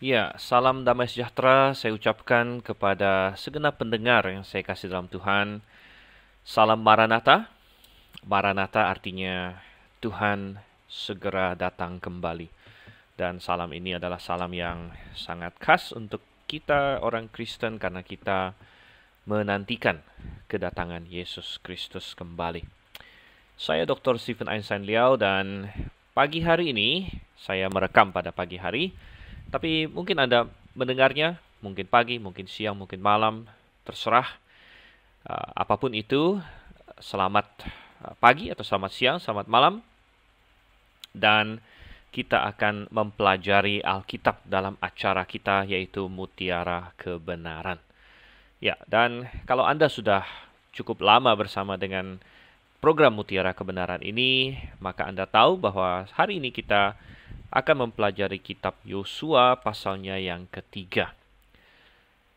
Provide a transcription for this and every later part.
Ya, salam damai sejahtera saya ucapkan kepada segenap pendengar yang saya kasih dalam Tuhan. Salam Maranatha. Maranatha artinya Tuhan segera datang kembali. Dan salam ini adalah salam yang sangat khas untuk kita orang Kristen karena kita menantikan kedatangan Yesus Kristus kembali. Saya Dr. Stephen Einstein Liao dan pagi hari ini saya merekam pada pagi hari. Tapi mungkin Anda mendengarnya, mungkin pagi, mungkin siang, mungkin malam, terserah. Apapun itu, selamat pagi atau selamat siang, selamat malam. Dan kita akan mempelajari Alkitab dalam acara kita yaitu Mutiara Kebenaran. Ya, dan kalau Anda sudah cukup lama bersama dengan program Mutiara Kebenaran ini, maka Anda tahu bahwa hari ini kita akan mempelajari kitab Yosua pasalnya yang ketiga.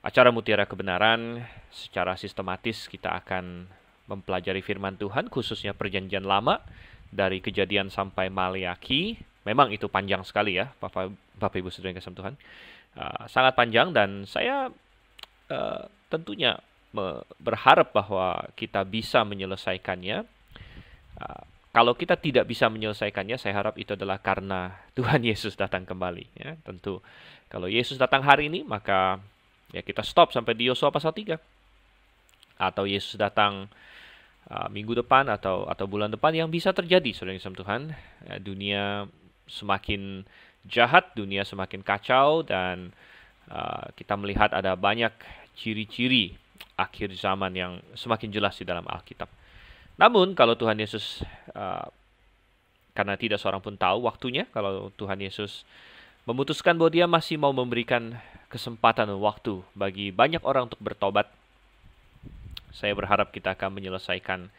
Acara Mutiara Kebenaran secara sistematis kita akan mempelajari firman Tuhan, khususnya perjanjian lama, dari Kejadian sampai Maleakhi. Memang itu panjang sekali ya, Bapak Ibu Saudara yang kasih Tuhan. Sangat panjang dan saya tentunya berharap bahwa kita bisa menyelesaikannya. Kalau kita tidak bisa menyelesaikannya, saya harap itu adalah karena Tuhan Yesus datang kembali. Ya, tentu kalau Yesus datang hari ini, maka ya kita stop sampai di Yosua pasal 3. Atau Yesus datang minggu depan atau bulan depan, yang bisa terjadi, saudara yang Tuhan. Ya, dunia semakin jahat, dunia semakin kacau, dan kita melihat ada banyak ciri-ciri akhir zaman yang semakin jelas di dalam Alkitab. Namun kalau Tuhan Yesus, karena tidak seorang pun tahu waktunya, kalau Tuhan Yesus memutuskan bahwa dia masih mau memberikan kesempatan dan waktu bagi banyak orang untuk bertobat, saya berharap kita akan menyelesaikan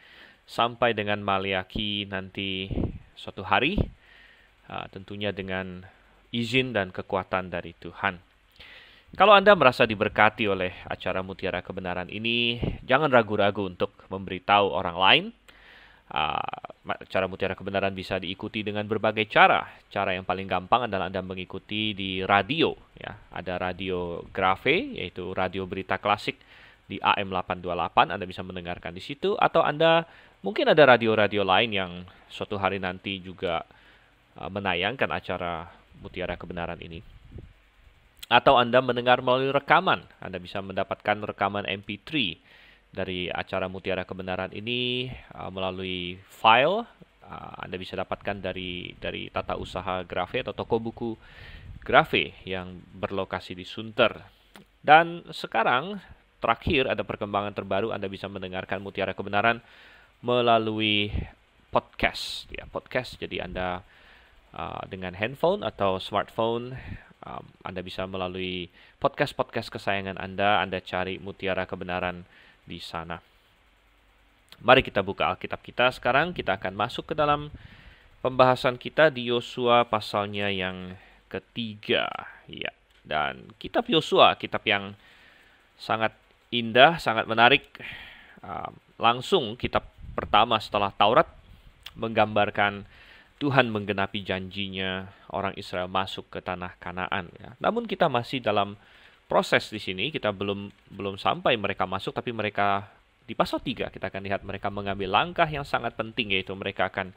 sampai dengan Maleakhi nanti suatu hari, tentunya dengan izin dan kekuatan dari Tuhan. Kalau Anda merasa diberkati oleh acara Mutiara Kebenaran ini, jangan ragu-ragu untuk memberitahu orang lain. Acara Mutiara Kebenaran bisa diikuti dengan berbagai cara. Cara yang paling gampang adalah Anda mengikuti di radio. Ya. Ada radio Grafe, yaitu radio berita klasik di AM 828. Anda bisa mendengarkan di situ. Atau Anda mungkin ada radio-radio lain yang suatu hari nanti juga menayangkan acara Mutiara Kebenaran ini. Atau Anda mendengar melalui rekaman. Anda bisa mendapatkan rekaman MP3 dari acara Mutiara Kebenaran ini melalui file. Anda bisa dapatkan dari tata usaha Grafe atau toko buku Grafe yang berlokasi di Sunter. Dan sekarang terakhir ada perkembangan terbaru, Anda bisa mendengarkan Mutiara Kebenaran melalui podcast. Ya, podcast. Jadi Anda dengan handphone atau smartphone, Anda bisa melalui podcast-podcast kesayangan Anda cari Mutiara Kebenaran di sana. Mari kita buka Alkitab kita sekarang. Kita akan masuk ke dalam pembahasan kita di Yosua pasalnya yang ketiga. Ya, dan kitab Yosua, kitab yang sangat indah, sangat menarik. Langsung kitab pertama setelah Taurat, menggambarkan Tuhan menggenapi janjinya orang Israel masuk ke tanah Kanaan. Ya. Namun kita masih dalam proses di sini. Kita belum sampai mereka masuk, tapi mereka di pasal 3 kita akan lihat mereka mengambil langkah yang sangat penting, yaitu mereka akan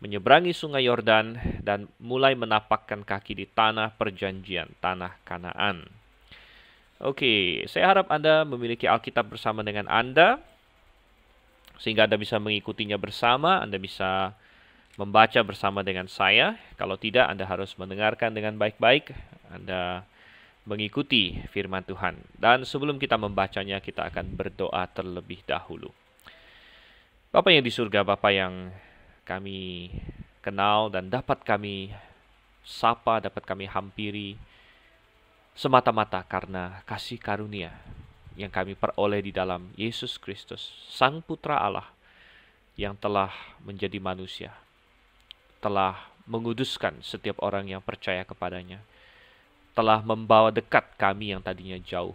menyeberangi sungai Yordan dan mulai menapakkan kaki di tanah perjanjian, tanah Kanaan. Oke, saya harap Anda memiliki Alkitab bersama dengan Anda, sehingga Anda bisa mengikutinya bersama. Anda bisa membaca bersama dengan saya. Kalau tidak, Anda harus mendengarkan dengan baik-baik. Anda mengikuti firman Tuhan. Dan sebelum kita membacanya, kita akan berdoa terlebih dahulu. Bapa yang di surga, Bapa yang kami kenal dan dapat kami sapa, dapat kami hampiri semata-mata karena kasih karunia yang kami peroleh di dalam Yesus Kristus, Sang Putra Allah yang telah menjadi manusia, telah menguduskan setiap orang yang percaya kepadanya, telah membawa dekat kami yang tadinya jauh.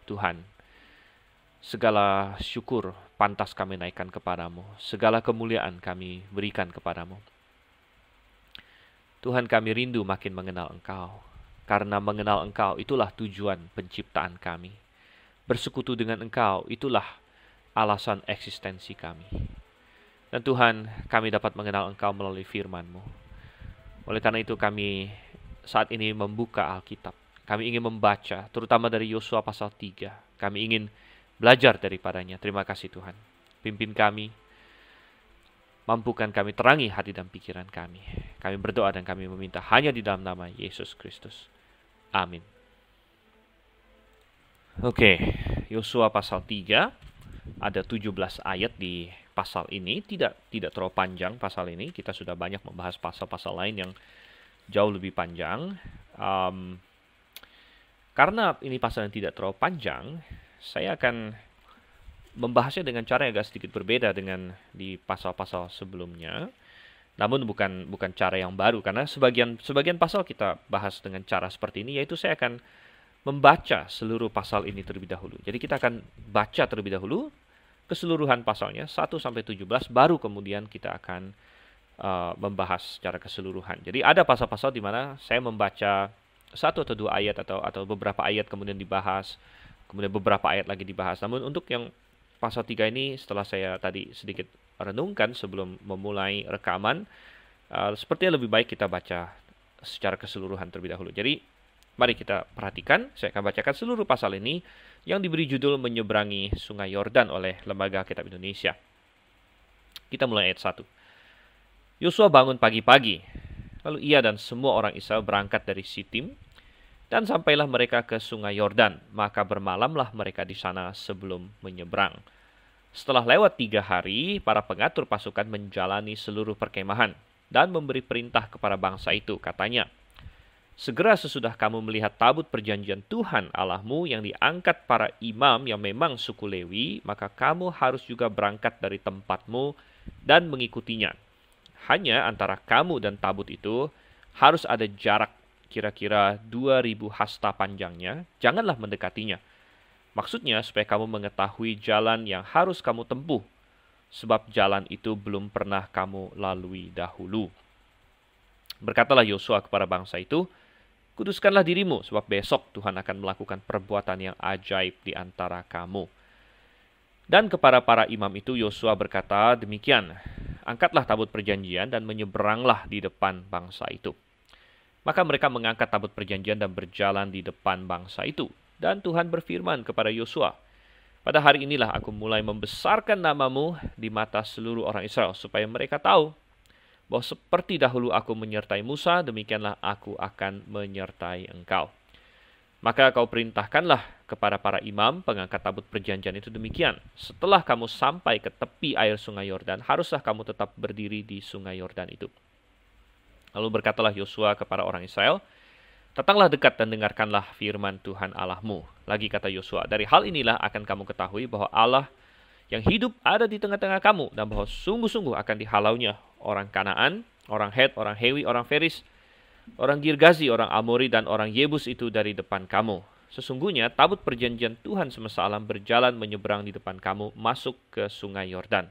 Tuhan, segala syukur pantas kami naikkan kepadamu, segala kemuliaan kami berikan kepadamu. Tuhan, kami rindu makin mengenal Engkau. Karena mengenal Engkau, itulah tujuan penciptaan kami. Bersekutu dengan Engkau, itulah alasan eksistensi kami. Dan Tuhan, kami dapat mengenal Engkau melalui firman-Mu. Oleh karena itu kami saat ini membuka Alkitab. Kami ingin membaca, terutama dari Yosua pasal 3. Kami ingin belajar daripadanya. Terima kasih Tuhan. Pimpin kami, mampukan kami terangi hati dan pikiran kami. Kami berdoa dan kami meminta hanya di dalam nama Yesus Kristus. Amin. Oke, Yosua pasal 3. Ada 17 ayat di pasal ini. Tidak terlalu panjang pasal ini. Kita sudah banyak membahas pasal-pasal lain yang jauh lebih panjang. Karena ini pasal yang tidak terlalu panjang, saya akan membahasnya dengan cara yang agak sedikit berbeda dengan di pasal-pasal sebelumnya. Namun bukan cara yang baru, karena sebagian pasal kita bahas dengan cara seperti ini, yaitu saya akan membaca seluruh pasal ini terlebih dahulu. Jadi kita akan baca terlebih dahulu keseluruhan pasalnya 1-17, baru kemudian kita akan membahas secara keseluruhan. Jadi ada pasal-pasal di mana saya membaca 1 atau 2 ayat atau beberapa ayat kemudian dibahas, kemudian beberapa ayat lagi dibahas. Namun untuk yang pasal 3 ini, setelah saya tadi sedikit renungkan sebelum memulai rekaman, sepertinya lebih baik kita baca secara keseluruhan terlebih dahulu. Jadi mari kita perhatikan, saya akan bacakan seluruh pasal ini yang diberi judul Menyeberangi Sungai Yordan oleh Lembaga Kitab Indonesia. Kita mulai ayat 1. Yosua bangun pagi-pagi, lalu ia dan semua orang Israel berangkat dari Sitim, dan sampailah mereka ke Sungai Yordan, maka bermalamlah mereka di sana sebelum menyeberang. Setelah lewat 3 hari, para pengatur pasukan menjalani seluruh perkemahan dan memberi perintah kepada bangsa itu, katanya, segera sesudah kamu melihat tabut perjanjian Tuhan Allahmu yang diangkat para imam yang memang suku Lewi, maka kamu harus juga berangkat dari tempatmu dan mengikutinya. Hanya antara kamu dan tabut itu harus ada jarak kira-kira 2000 hasta panjangnya, janganlah mendekatinya. Maksudnya supaya kamu mengetahui jalan yang harus kamu tempuh, sebab jalan itu belum pernah kamu lalui dahulu. Berkatalah Yosua kepada bangsa itu, kuduskanlah dirimu, sebab besok Tuhan akan melakukan perbuatan yang ajaib di antara kamu. Dan kepada para imam itu Yosua berkata demikian, angkatlah tabut perjanjian dan menyeberanglah di depan bangsa itu. Maka mereka mengangkat tabut perjanjian dan berjalan di depan bangsa itu. Dan Tuhan berfirman kepada Yosua, pada hari inilah aku mulai membesarkan namamu di mata seluruh orang Israel, supaya mereka tahu bahwa seperti dahulu aku menyertai Musa, demikianlah aku akan menyertai engkau. Maka kau perintahkanlah kepada para imam pengangkat tabut perjanjian itu demikian. Setelah kamu sampai ke tepi air sungai Yordan, haruslah kamu tetap berdiri di sungai Yordan itu. Lalu berkatalah Yosua kepada orang Israel, datanglah dekat dan dengarkanlah firman Tuhan Allahmu. Lagi kata Yosua, dari hal inilah akan kamu ketahui bahwa Allah yang hidup ada di tengah-tengah kamu, dan bahwa sungguh-sungguh akan dihalaunya orang Kanaan, orang Het, orang Hewi, orang Feris, orang Girgazi, orang Amori, dan orang Yebus itu dari depan kamu. Sesungguhnya tabut perjanjian Tuhan semesta alam berjalan menyeberang di depan kamu, masuk ke sungai Yordan.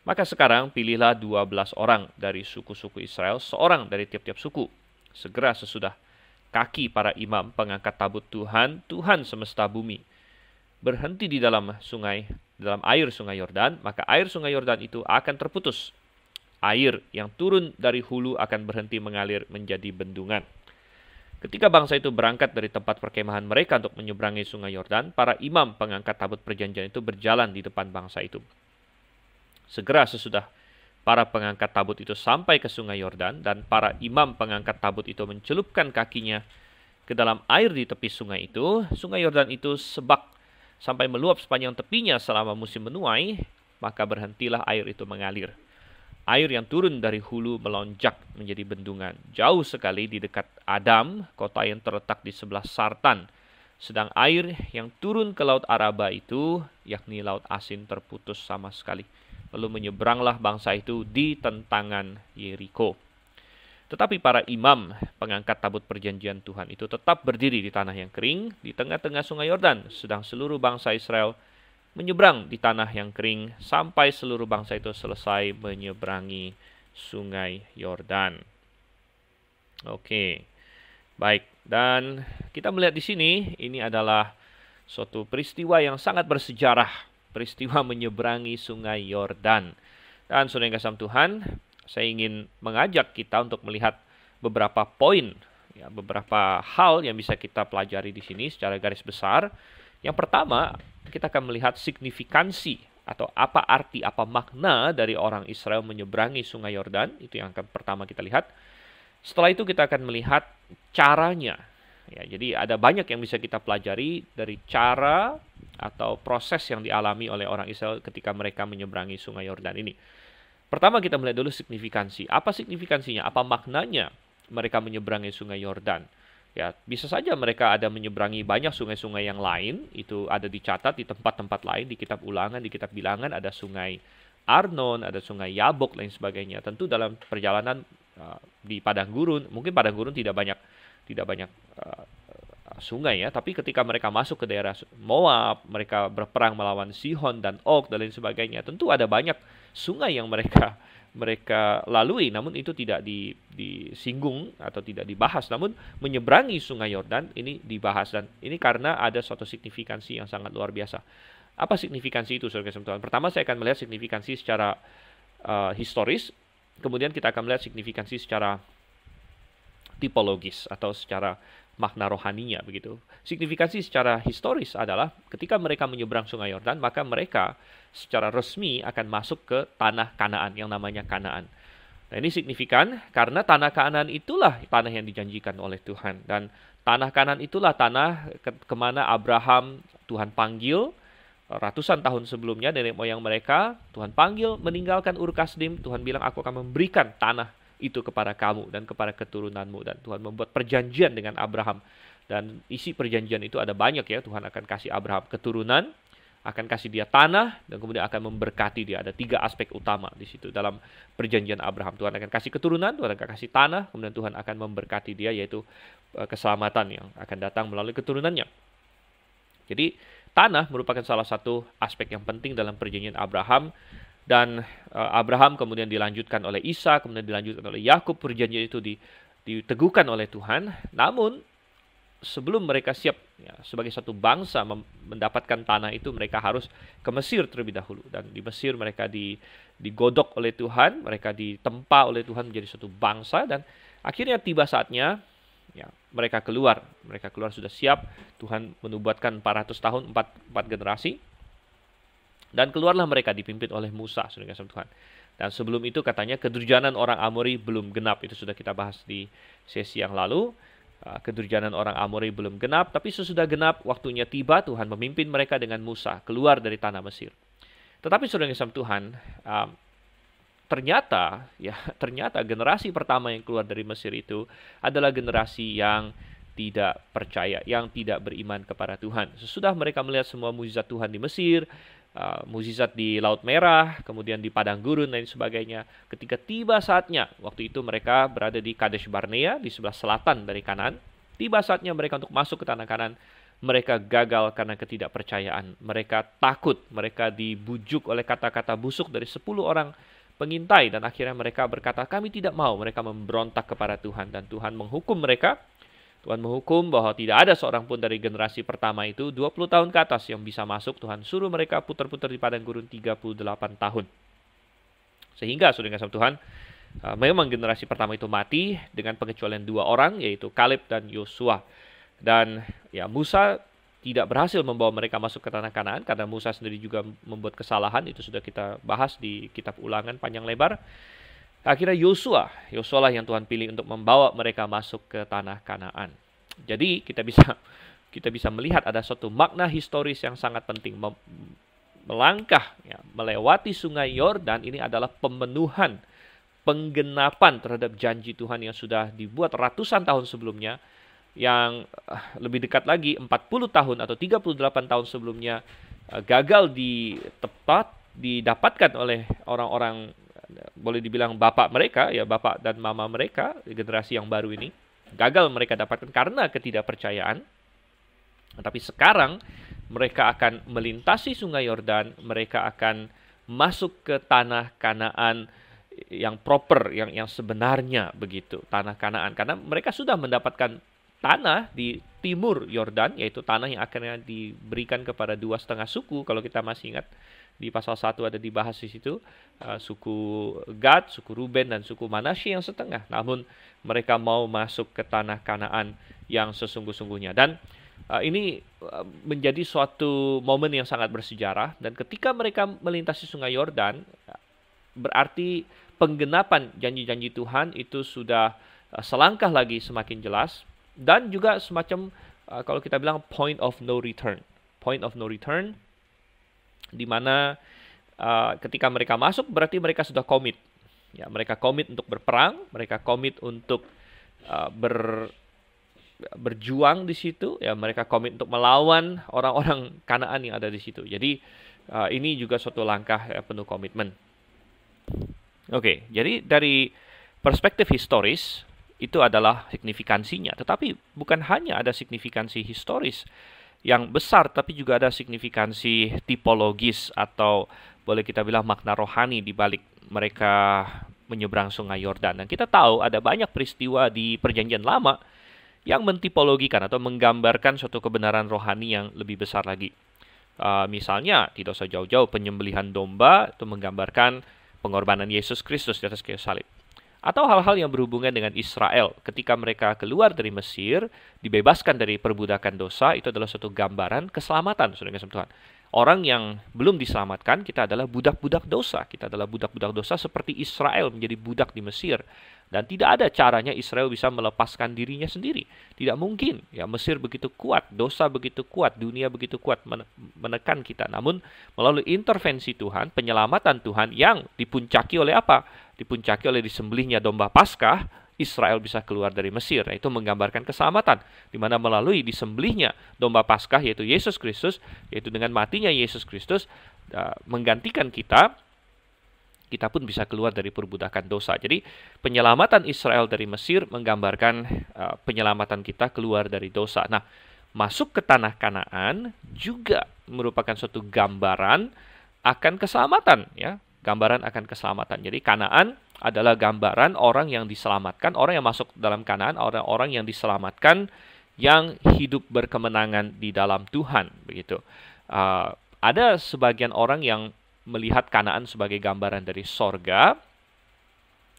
Maka sekarang pilihlah 12 orang dari suku-suku Israel, seorang dari tiap-tiap suku. Segera sesudah kaki para imam pengangkat tabut Tuhan, Tuhan semesta bumi, berhenti di dalam air sungai Yordan, maka air sungai Yordan itu akan terputus. Air yang turun dari hulu akan berhenti mengalir menjadi bendungan. Ketika bangsa itu berangkat dari tempat perkemahan mereka untuk menyeberangi sungai Yordan, para imam pengangkat tabut perjanjian itu berjalan di depan bangsa itu. Segera sesudah para pengangkat tabut itu sampai ke sungai Yordan, dan para imam pengangkat tabut itu mencelupkan kakinya ke dalam air di tepi sungai itu, sungai Yordan itu sebak sampai meluap sepanjang tepinya selama musim menuai, maka berhentilah air itu mengalir. Air yang turun dari hulu melonjak menjadi bendungan, jauh sekali di dekat Adam, kota yang terletak di sebelah Sartan. Sedang air yang turun ke Laut Araba itu, yakni Laut Asin, terputus sama sekali. Lalu menyeberanglah bangsa itu di tentangan Yeriko. Tetapi para imam pengangkat tabut perjanjian Tuhan itu tetap berdiri di tanah yang kering, di tengah-tengah sungai Yordan, sedang seluruh bangsa Israel menyeberang di tanah yang kering sampai seluruh bangsa itu selesai menyeberangi sungai Yordan. Oke, baik. Dan kita melihat di sini, ini adalah suatu peristiwa yang sangat bersejarah, peristiwa menyeberangi sungai Yordan. Dan saudara yang kasih Tuhan, saya ingin mengajak kita untuk melihat beberapa poin, ya, beberapa hal yang bisa kita pelajari di sini secara garis besar. Yang pertama, kita akan melihat signifikansi atau apa arti, apa makna dari orang Israel menyeberangi sungai Yordan. Itu yang akan pertama kita lihat. Setelah itu kita akan melihat caranya. Ya, jadi ada banyak yang bisa kita pelajari dari cara atau proses yang dialami oleh orang Israel ketika mereka menyeberangi sungai Yordan ini. Pertama kita melihat dulu signifikansi. Apa signifikansinya? Apa maknanya mereka menyeberangi sungai Yordan? Ya, bisa saja mereka ada menyeberangi banyak sungai-sungai yang lain, itu ada dicatat di tempat-tempat lain, di kitab Ulangan, di kitab Bilangan, ada sungai Arnon, ada sungai Yabok, lain sebagainya. Tentu dalam perjalanan di padang gurun, mungkin padang gurun tidak banyak sungai ya, tapi ketika mereka masuk ke daerah Moab, mereka berperang melawan Sihon dan Og dan lain sebagainya, tentu ada banyak sungai yang mereka lalui, namun itu tidak disinggung atau tidak dibahas, namun menyeberangi sungai Yordan ini dibahas, dan ini karena ada suatu signifikansi yang sangat luar biasa. Apa signifikansi itu, saudara-saudara? Pertama saya akan melihat signifikansi secara historis, kemudian kita akan melihat signifikansi secara tipologis atau secara makna rohaninya begitu. Signifikansi secara historis adalah ketika mereka menyeberang sungai Yordan, maka mereka secara resmi akan masuk ke tanah Kanaan yang namanya Kanaan. Nah, ini signifikan karena tanah Kanaan itulah tanah yang dijanjikan oleh Tuhan, dan tanah Kanaan itulah tanah kemana Abraham Tuhan panggil ratusan tahun sebelumnya, nenek moyang mereka Tuhan panggil meninggalkan Ur Kasdim. Tuhan bilang, aku akan memberikan tanah itu kepada kamu dan kepada keturunanmu, dan Tuhan membuat perjanjian dengan Abraham, dan isi perjanjian itu ada banyak ya. Tuhan akan kasih Abraham keturunan, akan kasih dia tanah, dan kemudian akan memberkati dia. Ada 3 aspek utama di situ dalam perjanjian Abraham. Tuhan akan kasih keturunan, Tuhan akan kasih tanah, kemudian Tuhan akan memberkati dia, yaitu keselamatan yang akan datang melalui keturunannya. Jadi tanah merupakan salah satu aspek yang penting dalam perjanjian Abraham. Dan Abraham kemudian dilanjutkan oleh Isa, kemudian dilanjutkan oleh Yakub. Perjanjian itu diteguhkan oleh Tuhan. Namun sebelum mereka siap ya, sebagai satu bangsa mendapatkan tanah itu, mereka harus ke Mesir terlebih dahulu. Dan di Mesir mereka digodok oleh Tuhan, mereka ditempa oleh Tuhan menjadi satu bangsa, dan akhirnya tiba saatnya ya, mereka keluar sudah siap. Tuhan menubuatkan 400 tahun, 4 generasi. Dan keluarlah mereka dipimpin oleh Musa, saudara kasih Tuhan. Dan sebelum itu katanya kedurjanan orang Amori belum genap. Itu sudah kita bahas di sesi yang lalu. Kedurjanan orang Amori belum genap, tapi sesudah genap waktunya tiba, Tuhan memimpin mereka dengan Musa keluar dari tanah Mesir. Tetapi saudara kasih Tuhan, ternyata generasi pertama yang keluar dari Mesir itu adalah generasi yang tidak percaya, yang tidak beriman kepada Tuhan. Sesudah mereka melihat semua mukjizat Tuhan di Mesir, mukjizat di Laut Merah, kemudian di padang gurun dan sebagainya. Ketika tiba saatnya, waktu itu mereka berada di Kadesh Barnea, di sebelah selatan dari Kanaan. Tiba saatnya mereka untuk masuk ke tanah Kanaan. Mereka gagal karena ketidakpercayaan. Mereka takut, mereka dibujuk oleh kata-kata busuk dari 10 orang pengintai. Dan akhirnya mereka berkata, kami tidak mau. Mereka memberontak kepada Tuhan, dan Tuhan menghukum mereka. Tuhan menghukum bahwa tidak ada seorang pun dari generasi pertama itu 20 tahun ke atas yang bisa masuk. Tuhan suruh mereka putar-putar di padang gurun 38 tahun. Sehingga saudara kasih Tuhan, memang generasi pertama itu mati dengan pengecualian 2 orang, yaitu Kaleb dan Yosua. Dan ya, Musa tidak berhasil membawa mereka masuk ke tanah Kanaan karena Musa sendiri juga membuat kesalahan. Itu sudah kita bahas di kitab Ulangan panjang lebar. Akhirnya Yosua lah yang Tuhan pilih untuk membawa mereka masuk ke tanah Kanaan. Jadi kita bisa melihat ada suatu makna historis yang sangat penting. Melangkah, ya, melewati sungai Yordan ini adalah pemenuhan, penggenapan terhadap janji Tuhan yang sudah dibuat ratusan tahun sebelumnya. Yang lebih dekat lagi 40 tahun atau 38 tahun sebelumnya gagal didapatkan oleh orang-orang, boleh dibilang bapak mereka, ya bapak dan mama mereka, generasi yang baru ini. Gagal mereka dapatkan karena ketidakpercayaan. Tapi sekarang mereka akan melintasi sungai Yordan, mereka akan masuk ke tanah Kanaan yang proper, yang sebenarnya begitu, tanah Kanaan. Karena mereka sudah mendapatkan tanah di timur Yordan, yaitu tanah yang akhirnya diberikan kepada 2,5 suku. Kalau kita masih ingat di pasal 1 ada dibahas di situ, suku Gad, suku Ruben, dan suku Manasye yang setengah. Namun mereka mau masuk ke tanah Kanaan yang sesungguh-sungguhnya. Dan ini menjadi suatu momen yang sangat bersejarah. Dan ketika mereka melintasi sungai Yordan, berarti penggenapan janji-janji Tuhan itu sudah selangkah lagi semakin jelas. Dan juga semacam, kalau kita bilang point of no return. Point of no return, di mana ketika mereka masuk berarti mereka sudah komit. Ya, mereka komit untuk berperang, mereka komit untuk berjuang di situ. Ya, mereka komit untuk melawan orang-orang Kanaan yang ada di situ. Jadi ini juga suatu langkah penuh komitmen. Oke, jadi dari perspektif historis itu adalah signifikansinya. Tetapi bukan hanya ada signifikansi historis yang besar, tapi juga ada signifikansi tipologis atau boleh kita bilang makna rohani di balik mereka menyeberang sungai Yordan. Dan kita tahu ada banyak peristiwa di Perjanjian Lama yang mentipologikan atau menggambarkan suatu kebenaran rohani yang lebih besar lagi. Misalnya, tidak usah jauh-jauh, penyembelihan domba itu menggambarkan pengorbanan Yesus Kristus di atas kayu salib. Atau hal-hal yang berhubungan dengan Israel. Ketika mereka keluar dari Mesir, dibebaskan dari perbudakan dosa, itu adalah suatu gambaran keselamatan, saudara kasih Tuhan. Orang yang belum diselamatkan, kita adalah budak-budak dosa. Kita adalah budak-budak dosa seperti Israel menjadi budak di Mesir. Dan tidak ada caranya Israel bisa melepaskan dirinya sendiri. Tidak mungkin. Ya, Mesir begitu kuat, dosa begitu kuat, dunia begitu kuat menekan kita. Namun melalui intervensi Tuhan, penyelamatan Tuhan yang dipuncaki oleh apa? Dipuncaki oleh disembelihnya domba Paskah, Israel bisa keluar dari Mesir. Nah, itu menggambarkan keselamatan, di mana melalui disembelihnya domba Paskah, yaitu Yesus Kristus, yaitu dengan matinya Yesus Kristus, menggantikan kita pun bisa keluar dari perbudakan dosa. Jadi penyelamatan Israel dari Mesir menggambarkan penyelamatan kita keluar dari dosa. Nah, masuk ke tanah Kanaan juga merupakan suatu gambaran akan keselamatan, ya. Gambaran akan keselamatan. Jadi Kanaan adalah gambaran orang yang diselamatkan, orang yang masuk dalam Kanaan, orang-orang yang diselamatkan, yang hidup berkemenangan di dalam Tuhan, begitu. Ada sebagian orang yang melihat Kanaan sebagai gambaran dari sorga,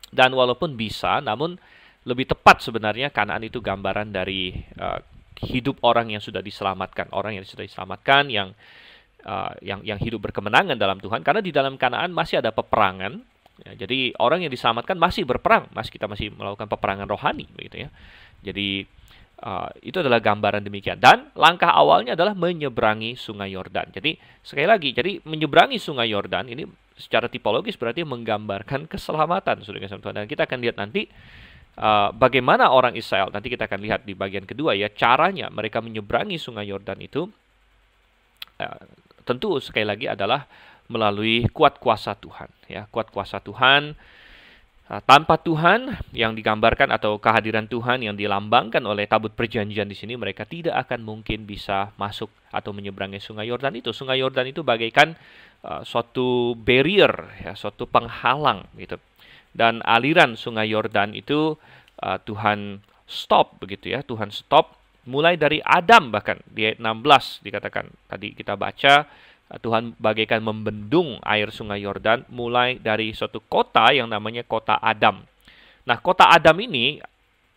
dan walaupun bisa, namun lebih tepat sebenarnya Kanaan itu gambaran dari hidup orang yang sudah diselamatkan, yang hidup berkemenangan dalam Tuhan, karena di dalam Kanaan masih ada peperangan. Ya, jadi orang yang diselamatkan masih berperang, kita masih melakukan peperangan rohani, begitu ya. Jadi itu adalah gambaran demikian. Dan langkah awalnya adalah menyeberangi sungai Yordan. Jadi sekali lagi, jadi menyeberangi sungai Yordan ini secara tipologis berarti menggambarkan keselamatan, saudara Tuhan. Dan kita akan lihat nanti bagaimana orang Israel, nanti kita akan lihat di bagian kedua ya, caranya mereka menyeberangi sungai Yordan itu. Tentu sekali lagi adalah melalui kuat kuasa Tuhan, ya, kuat kuasa Tuhan. Tanpa Tuhan yang digambarkan atau kehadiran Tuhan yang dilambangkan oleh tabut perjanjian di sini, mereka tidak akan mungkin bisa masuk atau menyeberangi sungai Yordan itu. Sungai Yordan itu bagaikan suatu barrier, ya, suatu penghalang gitu. Dan aliran sungai Yordan itu Tuhan stop, begitu ya, Tuhan stop. Mulai dari Adam, bahkan di ayat 16 dikatakan, tadi kita baca, Tuhan bagaikan membendung air sungai Yordan mulai dari suatu kota yang namanya kota Adam. Nah, kota Adam ini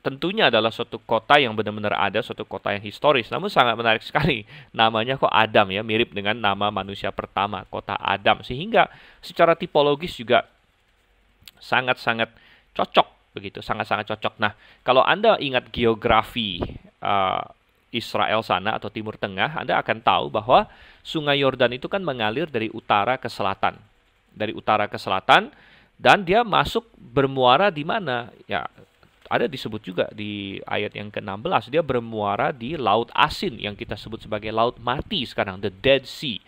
tentunya adalah suatu kota yang benar-benar ada, suatu kota yang historis. Namun sangat menarik sekali, namanya kok Adam ya, mirip dengan nama manusia pertama, kota Adam. Sehingga secara tipologis juga sangat-sangat cocok, begitu, sangat-sangat cocok. Nah, kalau Anda ingat geografi Israel sana atau Timur Tengah, Anda akan tahu bahwa sungai Yordan itu kan mengalir dari utara ke selatan. Dari utara ke selatan, dan dia masuk bermuara di mana? Ya, ada disebut juga di ayat yang ke-16, dia bermuara di Laut Asin yang kita sebut sebagai Laut Mati sekarang, the Dead Sea.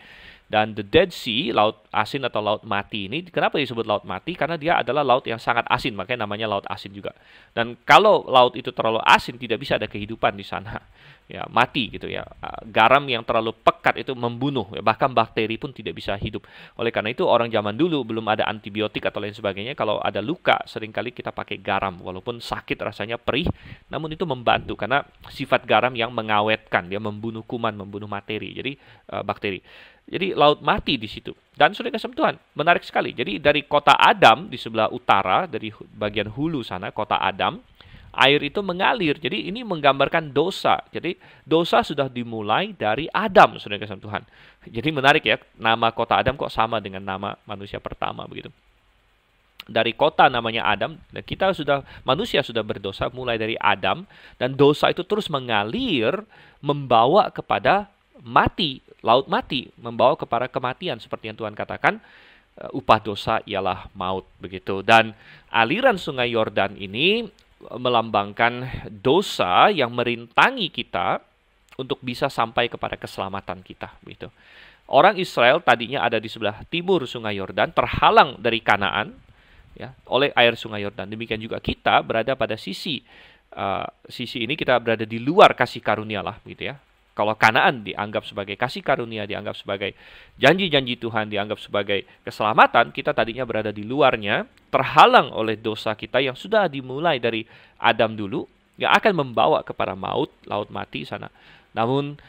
Dan the Dead Sea, Laut Asin atau Laut Mati ini, kenapa disebut Laut Mati? Karena dia adalah laut yang sangat asin, makanya namanya Laut Asin juga. Dan kalau laut itu terlalu asin, tidak bisa ada kehidupan di sana. ya mati gitu ya. Garam yang terlalu pekat itu membunuh, ya. Bahkan bakteri pun tidak bisa hidup. Oleh karena itu orang zaman dulu belum ada antibiotik atau lain sebagainya, kalau ada luka seringkali kita pakai garam, walaupun sakit rasanya perih, namun itu membantu karena sifat garam yang mengawetkan, dia membunuh kuman, membunuh materi, jadi bakteri. Jadi laut mati di situ. Dan sudah kasih Tuhan, menarik sekali. Jadi dari kota Adam di sebelah utara, dari bagian hulu sana, kota Adam, air itu mengalir. Jadi ini menggambarkan dosa. Jadi dosa sudah dimulai dari Adam, sudah kasih Tuhan. Jadi menarik ya, nama kota Adam kok sama dengan nama manusia pertama begitu. Dari kota namanya Adam, dan manusia sudah berdosa mulai dari Adam, dan dosa itu terus mengalir, membawa kepada mati, laut mati, membawa kepada kematian seperti yang Tuhan katakan, upah dosa ialah maut begitu. Dan aliran Sungai Yordan ini melambangkan dosa yang merintangi kita untuk bisa sampai kepada keselamatan kita begitu. Orang Israel tadinya ada di sebelah timur Sungai Yordan, terhalang dari Kanaan ya oleh air Sungai Yordan. Demikian juga kita berada pada sisi ini, kita berada di luar kasih karunia lah gitu ya. Kalau Kanaan dianggap sebagai kasih karunia, dianggap sebagai janji-janji Tuhan, dianggap sebagai keselamatan, kita tadinya berada di luarnya, terhalang oleh dosa kita yang sudah dimulai dari Adam dulu, yang akan membawa kepada maut, laut mati sana. Namun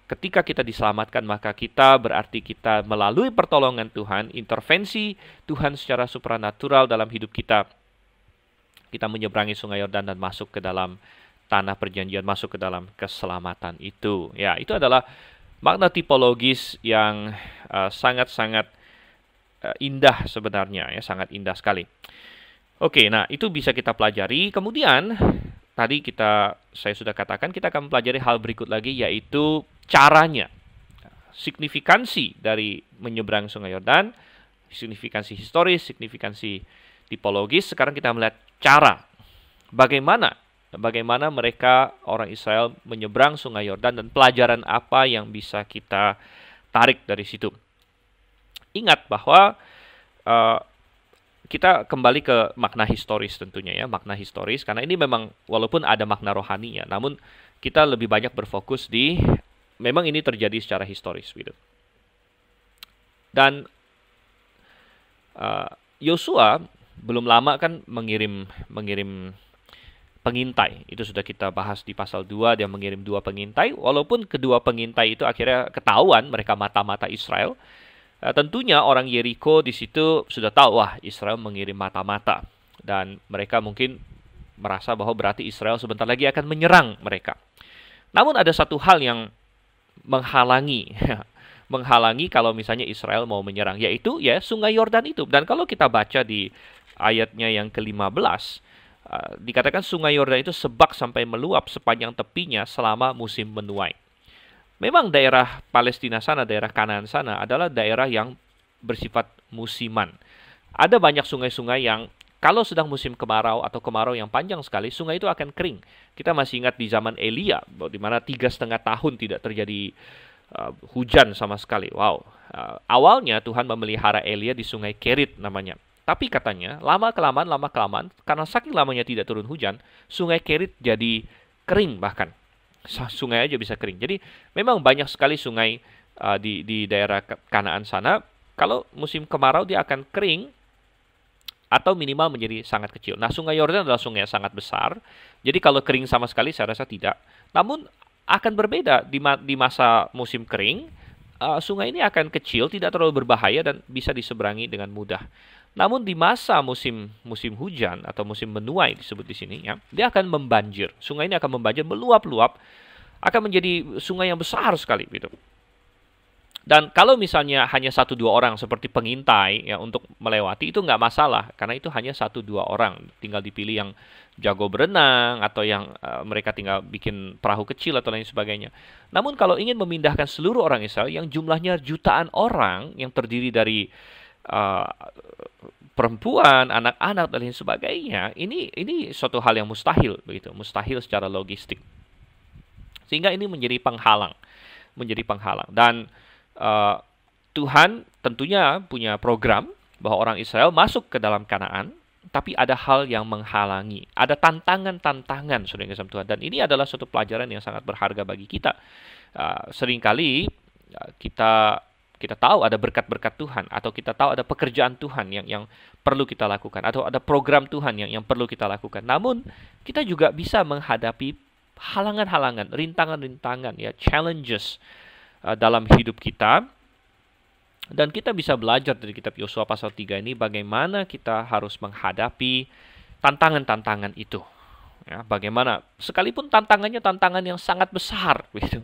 ketika kita diselamatkan, maka kita berarti kita melalui pertolongan Tuhan, intervensi Tuhan secara supranatural dalam hidup kita, kita menyeberangi Sungai Yordan dan masuk ke dalam tanah perjanjian, masuk ke dalam keselamatan itu. Ya, itu adalah makna tipologis yang sangat-sangat indah sebenarnya, ya, sangat indah sekali. Oke, nah itu bisa kita pelajari. Kemudian tadi saya sudah katakan kita akan mempelajari hal berikut lagi, yaitu caranya, signifikansi dari menyeberang Sungai Yordan, signifikansi historis, signifikansi tipologis. Sekarang kita melihat cara bagaimana mereka orang Israel menyeberang Sungai Yordan dan pelajaran apa yang bisa kita tarik dari situ. Ingat bahwa kita kembali ke makna historis tentunya ya, makna historis, karena ini memang walaupun ada makna rohaninya, namun kita lebih banyak berfokus di memang ini terjadi secara historis gitu. Dan Yosua belum lama kan mengirim pengintai. Itu sudah kita bahas di pasal 2, dia mengirim 2 pengintai, walaupun kedua pengintai itu akhirnya ketahuan mereka mata-mata Israel. Tentunya orang Yeriko di situ sudah tahu, wah Israel mengirim mata-mata, dan mereka mungkin merasa bahwa berarti Israel sebentar lagi akan menyerang mereka. Namun ada satu hal yang menghalangi kalau misalnya Israel mau menyerang, yaitu ya Sungai Yordan itu. Dan kalau kita baca di ayatnya yang ke-15, dikatakan Sungai Yordan itu sebak sampai meluap sepanjang tepinya selama musim menuai. Memang daerah Palestina sana, daerah Kanaan sana adalah daerah yang bersifat musiman. Ada banyak sungai-sungai yang kalau sedang musim kemarau atau kemarau yang panjang sekali, sungai itu akan kering. Kita masih ingat di zaman Elia, di mana 3,5 tahun tidak terjadi hujan sama sekali. Wow. Awalnya Tuhan memelihara Elia di Sungai Kerit namanya. Tapi katanya lama-kelamaan, karena saking lamanya tidak turun hujan, Sungai Kerit jadi kering bahkan. Sungai aja bisa kering. Jadi memang banyak sekali sungai di daerah Kanaan sana. Kalau musim kemarau dia akan kering atau minimal menjadi sangat kecil. Nah, Sungai Yordan adalah sungai yang sangat besar. Jadi kalau kering sama sekali saya rasa tidak. Namun akan berbeda di masa musim kering. Sungai ini akan kecil, tidak terlalu berbahaya dan bisa diseberangi dengan mudah. Namun di masa musim hujan atau musim menuai disebut di sini ya, dia akan membanjir. Sungai ini akan membanjir, meluap-luap, akan menjadi sungai yang besar sekali gitu. Dan kalau misalnya hanya 1-2 orang seperti pengintai ya untuk melewati, itu nggak masalah karena itu hanya 1-2 orang, tinggal dipilih yang jago berenang atau yang mereka tinggal bikin perahu kecil atau lain sebagainya. Namun kalau ingin memindahkan seluruh orang Israel yang jumlahnya jutaan orang yang terdiri dari perempuan, anak-anak dan lain sebagainya, ini suatu hal yang mustahil begitu, mustahil secara logistik. Sehingga ini menjadi penghalang. Dan Tuhan tentunya punya program bahwa orang Israel masuk ke dalam Kanaan tapi ada hal yang menghalangi. Ada tantangan-tantangan, saudara yang kasih Tuhan. Dan ini adalah suatu pelajaran yang sangat berharga bagi kita. Seringkali kita tahu ada berkat-berkat Tuhan, atau kita tahu ada pekerjaan Tuhan yang perlu kita lakukan, atau ada program Tuhan yang perlu kita lakukan. Namun kita juga bisa menghadapi halangan-halangan, rintangan-rintangan, ya, challenges dalam hidup kita. Dan kita bisa belajar dari kitab Yosua pasal 3 ini bagaimana kita harus menghadapi tantangan-tantangan itu. Ya, bagaimana sekalipun tantangannya tantangan yang sangat besar gitu.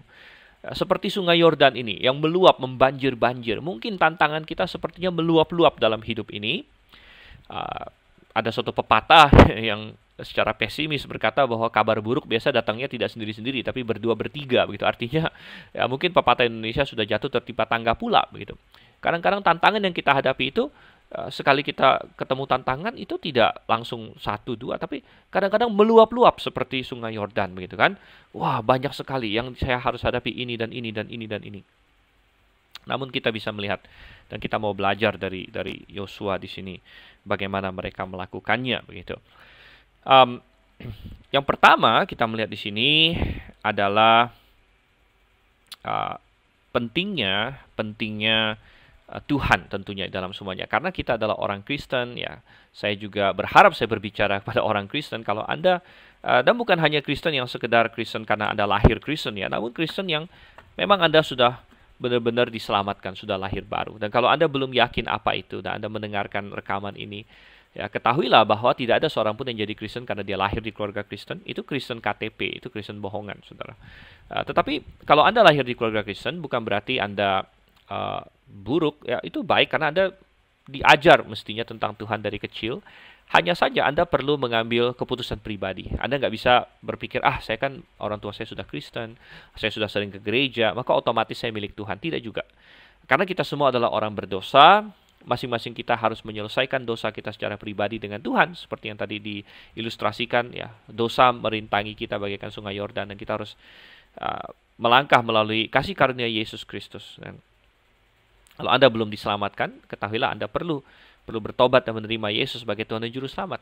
Seperti sungai Yordan ini yang meluap, membanjir-banjir. Mungkin tantangan kita sepertinya meluap-luap dalam hidup ini. Ada suatu pepatah yang secara pesimis berkata bahwa kabar buruk biasa datangnya tidak sendiri-sendiri, tapi berdua bertiga begitu. Artinya ya mungkin pepatah Indonesia sudah jatuh tertimpa tangga pula begitu. Kadang-kadang tantangan yang kita hadapi itu sekali kita ketemu tantangan itu tidak langsung satu dua, tapi kadang-kadang meluap-luap seperti sungai Yordan begitu kan. Wah, banyak sekali yang saya harus hadapi, ini dan ini dan ini dan ini. Namun kita bisa melihat dan kita mau belajar dari Yosua di sini bagaimana mereka melakukannya begitu. Yang pertama kita melihat di sini adalah pentingnya Tuhan tentunya dalam semuanya. Karena kita adalah orang Kristen, ya. Saya juga berharap saya berbicara kepada orang Kristen. Kalau Anda, dan bukan hanya Kristen yang sekedar Kristen karena Anda lahir Kristen, ya. Namun Kristen yang memang Anda sudah benar-benar diselamatkan, sudah lahir baru. Dan kalau Anda belum yakin apa itu, dan Anda mendengarkan rekaman ini, ya, ketahuilah bahwa tidak ada seorang pun yang jadi Kristen karena dia lahir di keluarga Kristen. Itu Kristen KTP, itu Kristen bohongan, saudara. Tetapi kalau Anda lahir di keluarga Kristen, bukan berarti Anda buruk, ya, itu baik karena Anda diajar mestinya tentang Tuhan dari kecil. Hanya saja Anda perlu mengambil keputusan pribadi. Anda nggak bisa berpikir, saya kan orang tua saya sudah Kristen, saya sudah sering ke gereja, maka otomatis saya milik Tuhan. Tidak juga. Karena kita semua adalah orang berdosa, masing-masing kita harus menyelesaikan dosa kita secara pribadi dengan Tuhan. Seperti yang tadi diilustrasikan, ya, dosa merintangi kita bagaikan sungai Yordan, dan kita harus melangkah melalui kasih karunia Yesus Kristus. Dan kalau Anda belum diselamatkan, ketahuilah Anda perlu bertobat dan menerima Yesus sebagai Tuhan dan Juru Selamat.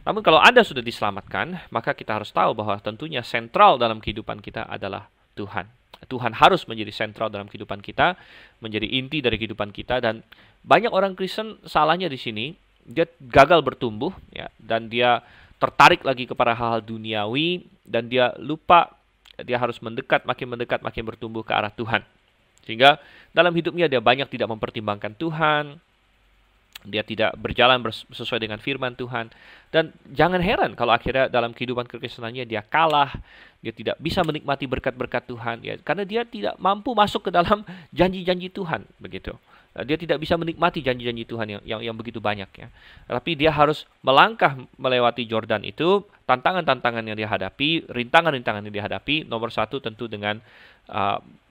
Namun kalau Anda sudah diselamatkan, maka kita harus tahu bahwa tentunya sentral dalam kehidupan kita adalah Tuhan. Tuhan harus menjadi sentral dalam kehidupan kita, menjadi inti dari kehidupan kita. Dan banyak orang Kristen salahnya di sini, dia gagal bertumbuh, ya, dan dia tertarik lagi kepada hal-hal duniawi, dan dia lupa dia harus mendekat, makin bertumbuh ke arah Tuhan. Sehingga dalam hidupnya dia banyak tidak mempertimbangkan Tuhan, dia tidak berjalan sesuai dengan firman Tuhan. Dan jangan heran kalau akhirnya dalam kehidupan kekristenannya dia kalah, dia tidak bisa menikmati berkat-berkat Tuhan, ya, karena dia tidak mampu masuk ke dalam janji-janji Tuhan begitu. Dia tidak bisa menikmati janji-janji Tuhan yang begitu banyak, ya. Tapi dia harus melangkah melewati Jordan itu, tantangan-tantangan yang dihadapi, rintangan-rintangan yang dihadapi. Nomor satu tentu dengan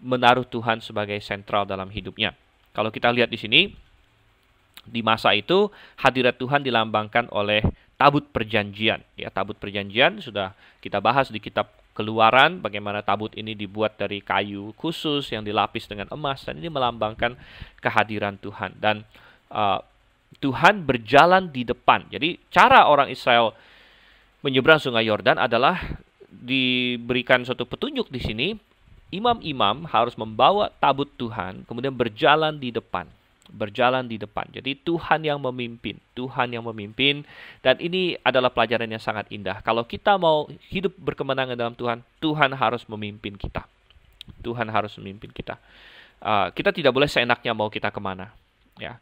menaruh Tuhan sebagai sentral dalam hidupnya. Kalau kita lihat di sini, di masa itu hadirat Tuhan dilambangkan oleh tabut perjanjian. Ya, tabut perjanjian sudah kita bahas di kitab Keluaran, bagaimana tabut ini dibuat dari kayu khusus yang dilapis dengan emas, dan ini melambangkan kehadiran Tuhan. Dan Tuhan berjalan di depan. Jadi cara orang Israel menyeberang sungai Yordan adalah diberikan suatu petunjuk di sini. Imam-imam harus membawa tabut Tuhan, kemudian berjalan di depan. Jadi Tuhan yang memimpin, dan ini adalah pelajaran yang sangat indah. Kalau kita mau hidup berkemenangan dalam Tuhan, Tuhan harus memimpin kita. Kita tidak boleh seenaknya mau kita kemana. Ya,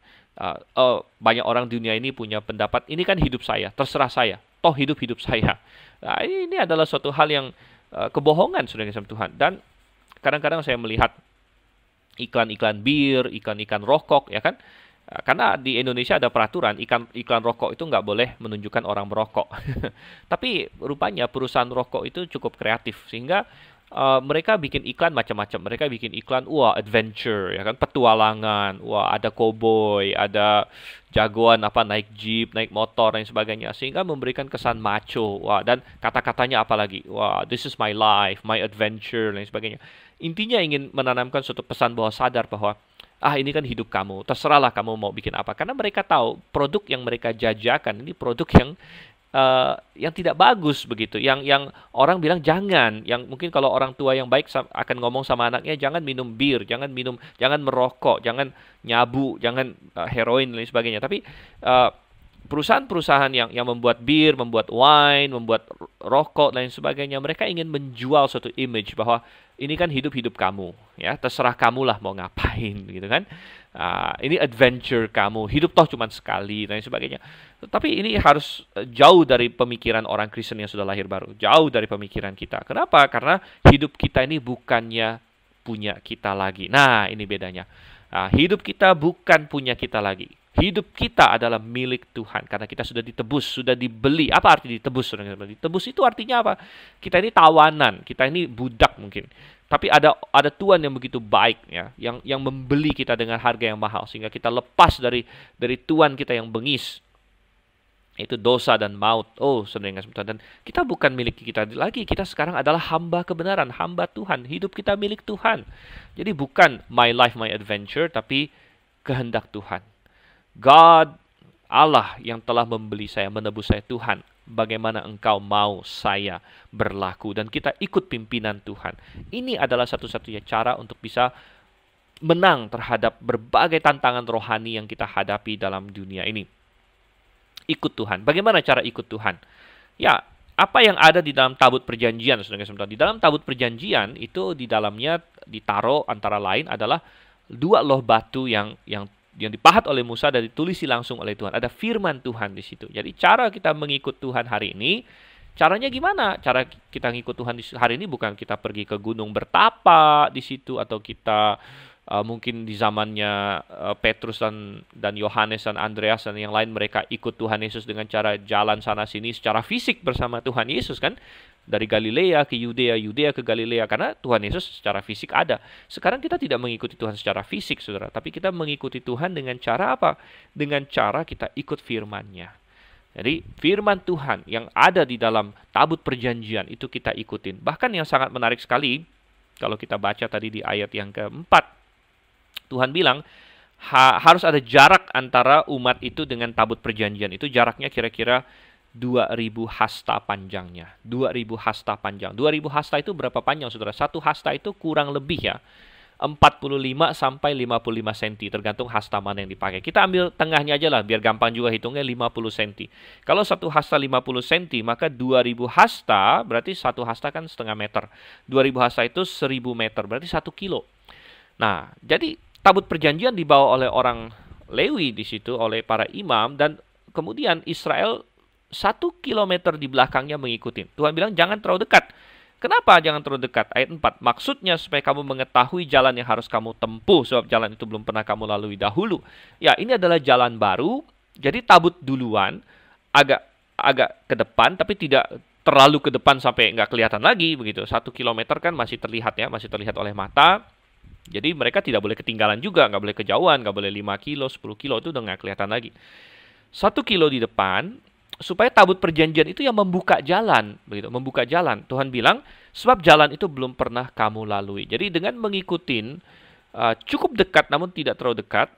banyak orang di dunia ini punya pendapat, ini kan hidup saya, terserah saya, toh hidup saya. Nah, ini adalah suatu hal yang kebohongan sudah sama Tuhan. Dan kadang-kadang saya melihat iklan-iklan bir, iklan-iklan rokok, ya kan? Karena di Indonesia ada peraturan, iklan rokok itu nggak boleh menunjukkan orang merokok. Tapi rupanya perusahaan rokok itu cukup kreatif, sehingga mereka bikin iklan macam-macam. Mereka bikin iklan, wah, adventure, ya kan, petualangan, wah, ada cowboy, ada jagoan naik jeep, naik motor dan sebagainya, sehingga memberikan kesan macho. Wah, dan kata-katanya apa lagi? Wah, this is my life, my adventure dan sebagainya. Intinya ingin menanamkan suatu pesan bahwa sadar bahwa ini kan hidup kamu, terserahlah kamu mau bikin apa. Karena mereka tahu produk yang mereka jajakan ini produk yang tidak bagus begitu. Yang orang bilang jangan. Yang mungkin kalau orang tua yang baik akan ngomong sama anaknya, jangan minum bir, jangan merokok, jangan nyabu, jangan heroin dan lain sebagainya. Tapi perusahaan-perusahaan yang membuat bir, membuat wine, membuat rokok dan lain sebagainya, mereka ingin menjual suatu image bahwa ini kan hidup kamu, ya terserah kamulah mau ngapain, gitu kan? Ini adventure kamu, hidup toh cuma sekali dan lain sebagainya. Tapi ini harus jauh dari pemikiran orang Kristen yang sudah lahir baru, jauh dari pemikiran kita. Kenapa? Karena hidup kita ini bukannya punya kita lagi. Nah, ini bedanya. Hidup kita bukan punya kita lagi. Hidup kita adalah milik Tuhan karena kita sudah ditebus, sudah dibeli. Apa arti ditebus? Ditebus itu artinya apa? Kita ini tawanan, kita ini budak mungkin. Tapi ada Tuhan yang begitu baik, ya, yang membeli kita dengan harga yang mahal sehingga kita lepas dari Tuhan kita yang bengis. Itu dosa dan maut. Saudara yang kasih Tuhan, dan kita bukan milik kita lagi. Kita sekarang adalah hamba kebenaran, hamba Tuhan. Hidup kita milik Tuhan. Jadi bukan my life, my adventure, tapi kehendak Tuhan. God, Allah yang telah membeli saya, menebus saya. Tuhan, bagaimana engkau mau saya berlaku? Dan kita ikut pimpinan Tuhan. Ini adalah satu-satunya cara untuk bisa menang terhadap berbagai tantangan rohani yang kita hadapi dalam dunia ini. Ikut Tuhan. Bagaimana cara ikut Tuhan? Ya, apa yang ada di dalam tabut perjanjian, saudara-saudara? Di dalam tabut perjanjian itu di dalamnya ditaruh antara lain adalah 2 loh batu yang dipahat oleh Musa dan ditulisi langsung oleh Tuhan. Ada firman Tuhan di situ. Jadi cara kita mengikut Tuhan hari ini, caranya gimana? Cara kita ngikut Tuhan hari ini bukan kita pergi ke gunung bertapa di situ, atau kita mungkin di zamannya Petrus dan Yohanes dan Andreas dan yang lain, mereka ikut Tuhan Yesus dengan cara jalan sana sini secara fisik bersama Tuhan Yesus kan. Dari Galilea ke Yudea, Yudea ke Galilea, karena Tuhan Yesus secara fisik ada. Sekarang kita tidak mengikuti Tuhan secara fisik, saudara, tapi kita mengikuti Tuhan dengan cara apa? Dengan cara kita ikut firman-Nya. Jadi firman Tuhan yang ada di dalam tabut perjanjian itu kita ikutin. Bahkan yang sangat menarik sekali, kalau kita baca tadi di ayat yang keempat, Tuhan bilang harus ada jarak antara umat itu dengan tabut perjanjian. Itu jaraknya kira-kira 2.000 hasta panjangnya. 2.000 hasta panjang. 2.000 hasta itu berapa panjang, saudara? Satu hasta itu kurang lebih ya 45 sampai 55 cm, tergantung hasta mana yang dipakai. Kita ambil tengahnya aja lah, biar gampang juga hitungnya, 50 cm. Kalau satu hasta 50 cm, maka 2.000 hasta, berarti satu hasta kan setengah meter. 2.000 hasta itu 1.000 meter, berarti 1 kilo. Nah, jadi tabut perjanjian dibawa oleh orang Lewi di situ, oleh para imam, dan kemudian Israel 1 kilometer di belakangnya mengikuti. Tuhan bilang jangan terlalu dekat. Kenapa jangan terlalu dekat? Ayat 4, maksudnya supaya kamu mengetahui jalan yang harus kamu tempuh, sebab jalan itu belum pernah kamu lalui dahulu. Ya, ini adalah jalan baru, jadi tabut duluan, agak ke depan, tapi tidak terlalu ke depan sampai nggak kelihatan lagi, begitu. 1 kilometer kan masih terlihat ya, masih terlihat oleh mata. Jadi mereka tidak boleh ketinggalan juga, nggak boleh kejauhan, nggak boleh 5 kilo, 10 kilo, itu udah nggak kelihatan lagi. 1 kilo di depan, supaya tabut perjanjian itu yang membuka jalan, begitu, membuka jalan. Tuhan bilang, sebab jalan itu belum pernah kamu lalui. Jadi dengan mengikuti cukup dekat namun tidak terlalu dekat,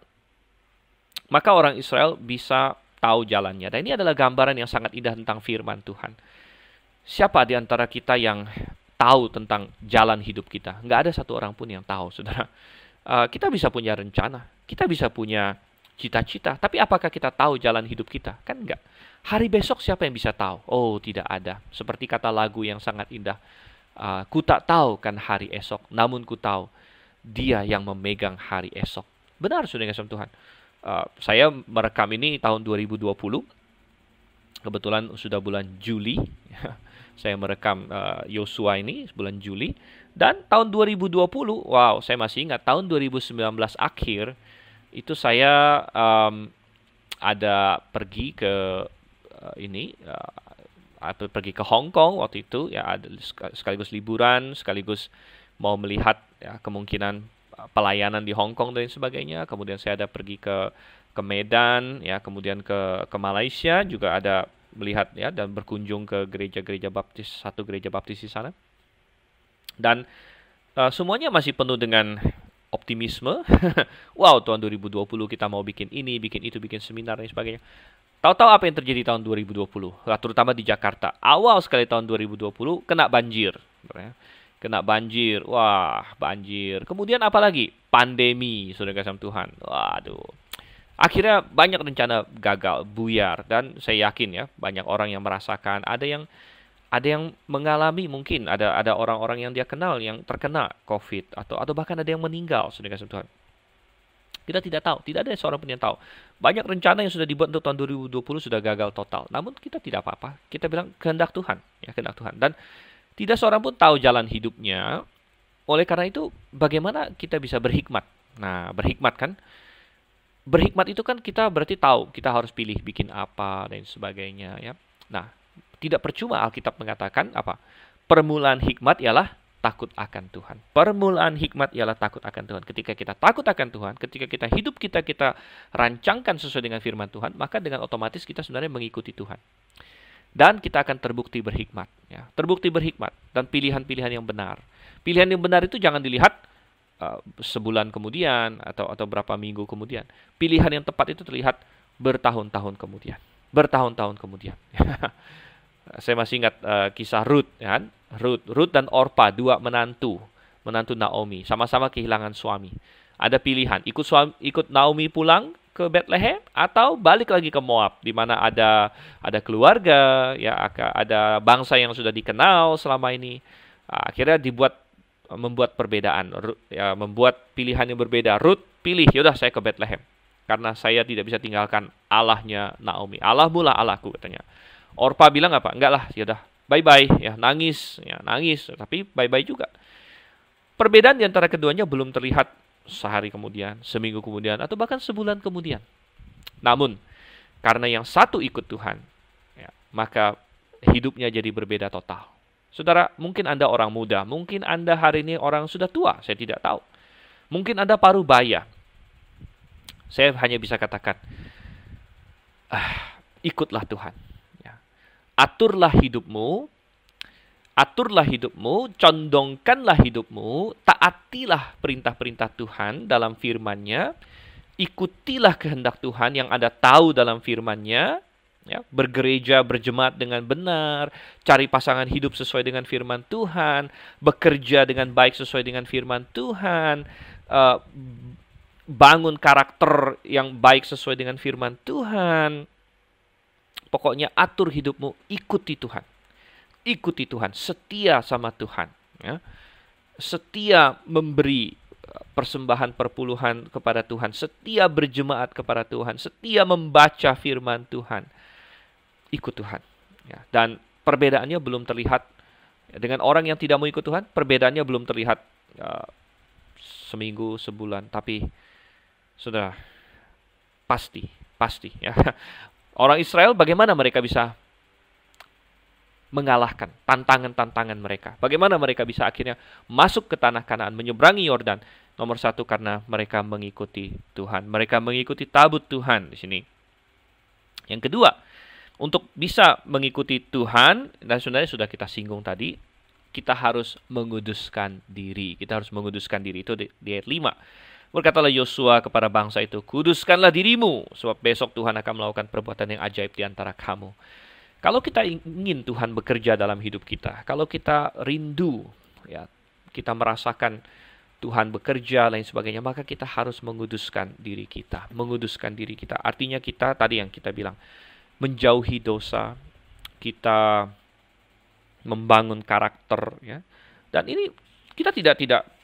maka orang Israel bisa tahu jalannya. Dan ini adalah gambaran yang sangat indah tentang firman Tuhan. Siapa di antara kita yang tahu tentang jalan hidup kita? Nggak ada satu orang pun yang tahu, saudara. Kita bisa punya rencana, kita bisa punya cita-cita, tapi apakah kita tahu jalan hidup kita? Kan enggak. Hari besok siapa yang bisa tahu? Oh, tidak ada. Seperti kata lagu yang sangat indah. Ku tak tahu kan hari esok, namun ku tahu Dia yang memegang hari esok. Benar, saudara kasih Tuhan. Saya merekam ini tahun 2020. Kebetulan sudah bulan Juli. Saya merekam Yosua ini bulan Juli. Dan tahun 2020, wow, saya masih ingat, tahun 2019 akhir, itu saya ada pergi ke pergi ke Hong Kong waktu itu, ya, ada sekaligus liburan, sekaligus mau melihat ya, kemungkinan pelayanan di Hong Kong dan sebagainya. Kemudian saya ada pergi ke Medan, ya, kemudian ke Malaysia juga ada melihat ya dan berkunjung ke gereja-gereja baptis, satu gereja baptis di sana. Dan semuanya masih penuh dengan optimisme. Wow, tahun 2020 kita mau bikin ini, bikin itu, bikin seminar dan sebagainya. Tahu-tahu apa yang terjadi tahun 2020? Terutama di Jakarta. Awal sekali tahun 2020 kena banjir. Kena banjir. Wah, banjir. Kemudian apa lagi? Pandemi, saudara kasih Tuhan. Waduh. Akhirnya banyak rencana gagal, buyar. Dan saya yakin ya, banyak orang yang merasakan. Ada yang mengalami, mungkin ada orang-orang yang dia kenal yang terkena COVID atau bahkan ada yang meninggal, saudara kasih Tuhan. Kita tidak tahu, tidak ada seorang pun yang tahu. Banyak rencana yang sudah dibuat untuk tahun 2020 sudah gagal total. Namun kita tidak apa-apa. Kita bilang kehendak Tuhan, ya kehendak Tuhan. Dan tidak seorang pun tahu jalan hidupnya. Oleh karena itu, bagaimana kita bisa berhikmat? Nah, berhikmat kan? Berhikmat itu kan kita berarti tahu kita harus pilih bikin apa dan sebagainya, ya. Nah, tidak percuma Alkitab mengatakan apa? Permulaan hikmat ialah takut akan Tuhan. Permulaan hikmat ialah takut akan Tuhan. Ketika kita takut akan Tuhan, ketika kita hidup kita rancangkan sesuai dengan firman Tuhan, maka dengan otomatis kita sebenarnya mengikuti Tuhan. Dan kita akan terbukti berhikmat. Ya. Terbukti berhikmat dan pilihan-pilihan yang benar. Pilihan yang benar itu jangan dilihat sebulan kemudian atau berapa minggu kemudian. Pilihan yang tepat itu terlihat bertahun-tahun kemudian. Bertahun-tahun kemudian. Saya masih ingat kisah Ruth, ya kan? Ruth dan Orpa, dua menantu Naomi, sama-sama kehilangan suami. Ada pilihan, ikut Naomi pulang ke Bethlehem atau balik lagi ke Moab, di mana ada keluarga, ya, ada bangsa yang sudah dikenal selama ini. Akhirnya membuat perbedaan, ya, membuat pilihan yang berbeda. Ruth pilih, yaudah saya ke Bethlehem karena saya tidak bisa tinggalkan Allahnya Naomi. Allahmu lah Allahku, katanya. Orpa bilang apa? Enggak lah, yaudah bye-bye, ya, nangis, tapi bye-bye juga. Perbedaan di antara keduanya belum terlihat sehari kemudian, seminggu kemudian, atau bahkan sebulan kemudian. Namun, karena yang satu ikut Tuhan, ya, maka hidupnya jadi berbeda total. Saudara, mungkin Anda orang muda, mungkin Anda hari ini orang sudah tua, saya tidak tahu. Mungkin Anda paruh baya. Saya hanya bisa katakan, ikutlah Tuhan. Aturlah hidupmu, condongkanlah hidupmu, taatilah perintah-perintah Tuhan dalam firman-Nya, ikutilah kehendak Tuhan yang Anda tahu dalam firman-Nya, ya, bergereja, berjemaat dengan benar, cari pasangan hidup sesuai dengan firman Tuhan, bekerja dengan baik sesuai dengan firman Tuhan, bangun karakter yang baik sesuai dengan firman Tuhan. Pokoknya atur hidupmu, ikuti Tuhan. Ikuti Tuhan, setia sama Tuhan. Ya. Setia memberi persembahan perpuluhan kepada Tuhan. Setia berjemaat kepada Tuhan. Setia membaca firman Tuhan. Ikut Tuhan. Ya. Dan perbedaannya belum terlihat. Dengan orang yang tidak mau ikut Tuhan, perbedaannya belum terlihat seminggu, sebulan. Tapi, saudara, pasti. Ya. Orang Israel bagaimana mereka bisa mengalahkan tantangan-tantangan mereka? Bagaimana mereka bisa akhirnya masuk ke tanah Kanaan, menyeberangi Yordan? Nomor satu, karena mereka mengikuti Tuhan. Mereka mengikuti tabut Tuhan di sini. Yang kedua, untuk bisa mengikuti Tuhan, dan sebenarnya sudah kita singgung tadi, kita harus menguduskan diri. Kita harus menguduskan diri, itu di ayat 5. Berkatalah Yosua kepada bangsa itu, kuduskanlah dirimu, sebab besok Tuhan akan melakukan perbuatan yang ajaib di antara kamu. Kalau kita ingin Tuhan bekerja dalam hidup kita, kalau kita rindu, ya, kita merasakan Tuhan bekerja, lain sebagainya, maka kita harus menguduskan diri kita. Menguduskan diri kita, artinya kita, tadi yang kita bilang, menjauhi dosa, kita membangun karakter, ya. Dan ini kita tidak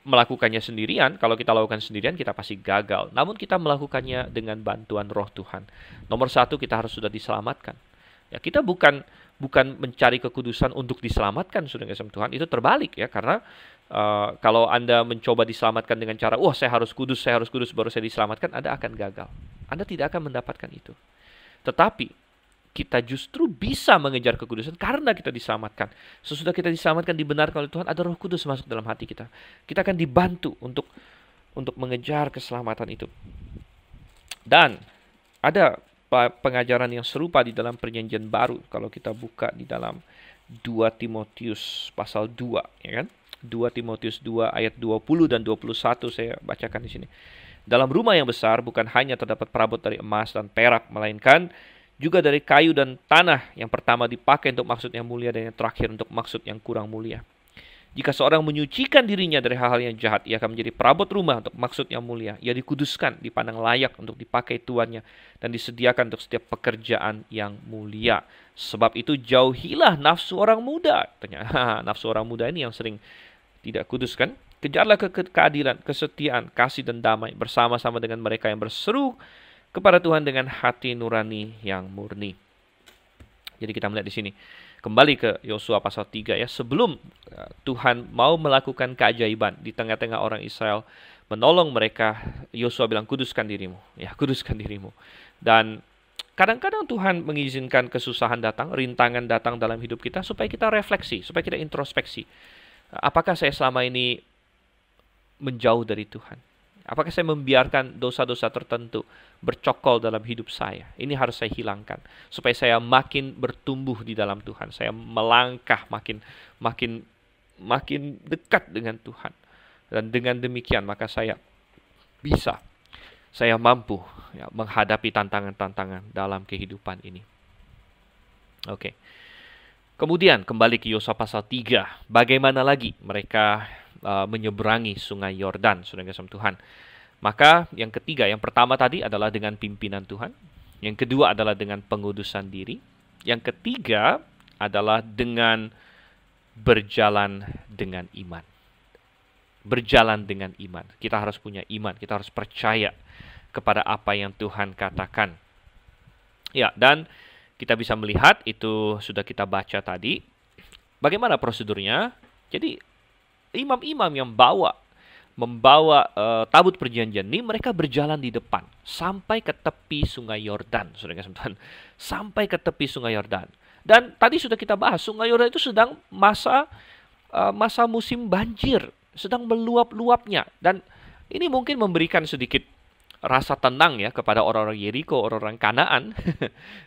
melakukannya sendirian. Kalau kita lakukan sendirian, kita pasti gagal. Namun kita melakukannya dengan bantuan Roh Tuhan. Nomor satu, kita harus sudah diselamatkan. Ya, kita bukan mencari kekudusan untuk diselamatkan, sudah kasih Tuhan. Itu terbalik, ya, karena kalau Anda mencoba diselamatkan dengan cara, saya harus kudus baru saya diselamatkan, Anda akan gagal. Anda tidak akan mendapatkan itu. Tetapi kita justru bisa mengejar kekudusan karena kita diselamatkan. Sesudah kita diselamatkan, dibenarkan oleh Tuhan, ada Roh Kudus masuk dalam hati kita. Kita akan dibantu untuk mengejar keselamatan itu. Dan ada pengajaran yang serupa di dalam Perjanjian Baru. Kalau kita buka di dalam 2 Timotius pasal 2, ya kan? 2 Timotius 2 ayat 20 dan 21 saya bacakan di sini. Dalam rumah yang besar bukan hanya terdapat perabot dari emas dan perak, melainkan juga dari kayu dan tanah, yang pertama dipakai untuk maksud yang mulia dan yang terakhir untuk maksud yang kurang mulia. Jika seorang menyucikan dirinya dari hal-hal yang jahat, ia akan menjadi perabot rumah untuk maksud yang mulia. Ia dikuduskan, dipandang layak untuk dipakai tuannya, dan disediakan untuk setiap pekerjaan yang mulia. Sebab itu jauhilah nafsu orang muda. Nafsu orang muda ini yang sering tidak kudus kan? Kejarlah keadilan, kesetiaan, kasih dan damai bersama-sama dengan mereka yang berseru kepada Tuhan dengan hati nurani yang murni. Jadi kita melihat di sini. Kembali ke Yosua pasal 3 ya. Sebelum Tuhan mau melakukan keajaiban di tengah-tengah orang Israel, menolong mereka, Yosua bilang, kuduskan dirimu. Ya, kuduskan dirimu. Dan kadang-kadang Tuhan mengizinkan kesusahan datang, rintangan datang dalam hidup kita supaya kita refleksi, supaya kita introspeksi. Apakah saya selama ini menjauh dari Tuhan? Apakah saya membiarkan dosa-dosa tertentu bercokol dalam hidup saya? Ini harus saya hilangkan supaya saya makin bertumbuh di dalam Tuhan. Saya melangkah makin dekat dengan Tuhan. Dan dengan demikian maka saya mampu ya, menghadapi tantangan-tantangan dalam kehidupan ini. Oke. Kemudian kembali ke Yosua pasal 3. Bagaimana lagi mereka menyeberangi sungai Yordan, saudara kasih Tuhan. Maka yang ketiga, yang pertama tadi adalah dengan pimpinan Tuhan. Yang kedua adalah dengan pengudusan diri. Yang ketiga adalah dengan berjalan dengan iman. Berjalan dengan iman. Kita harus punya iman, kita harus percaya kepada apa yang Tuhan katakan. Ya, dan kita bisa melihat, itu sudah kita baca tadi. Bagaimana prosedurnya? Jadi, imam-imam yang membawa tabut perjanjian ini, mereka berjalan di depan sampai ke tepi sungai Yordan, saudara Tuhan. Sampai ke tepi sungai Yordan. Dan tadi sudah kita bahas, sungai Yordan itu sedang masa musim banjir, sedang meluap-luapnya. Dan ini mungkin memberikan sedikit rasa tenang ya kepada orang-orang Yeriko, orang-orang Kanaan.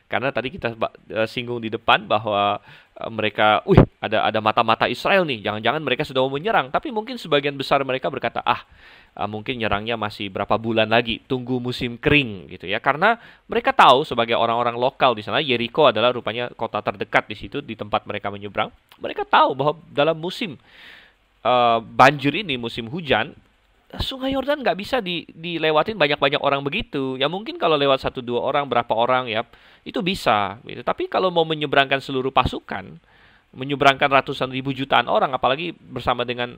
Karena tadi kita singgung di depan bahwa mereka, ada mata-mata Israel nih, jangan-jangan mereka sudah mau menyerang. Tapi mungkin sebagian besar mereka berkata, mungkin nyerangnya masih berapa bulan lagi, tunggu musim kering gitu ya. Karena mereka tahu sebagai orang-orang lokal di sana, Yeriko adalah rupanya kota terdekat di situ, di tempat mereka menyeberang. Mereka tahu bahwa dalam musim banjir ini, musim hujan, Sungai Yordan nggak bisa dilewatin banyak-banyak orang begitu. Ya mungkin kalau lewat 1-2 orang, berapa orang ya, itu bisa. Gitu. Tapi kalau mau menyeberangkan seluruh pasukan, menyeberangkan ratusan ribu jutaan orang, apalagi bersama dengan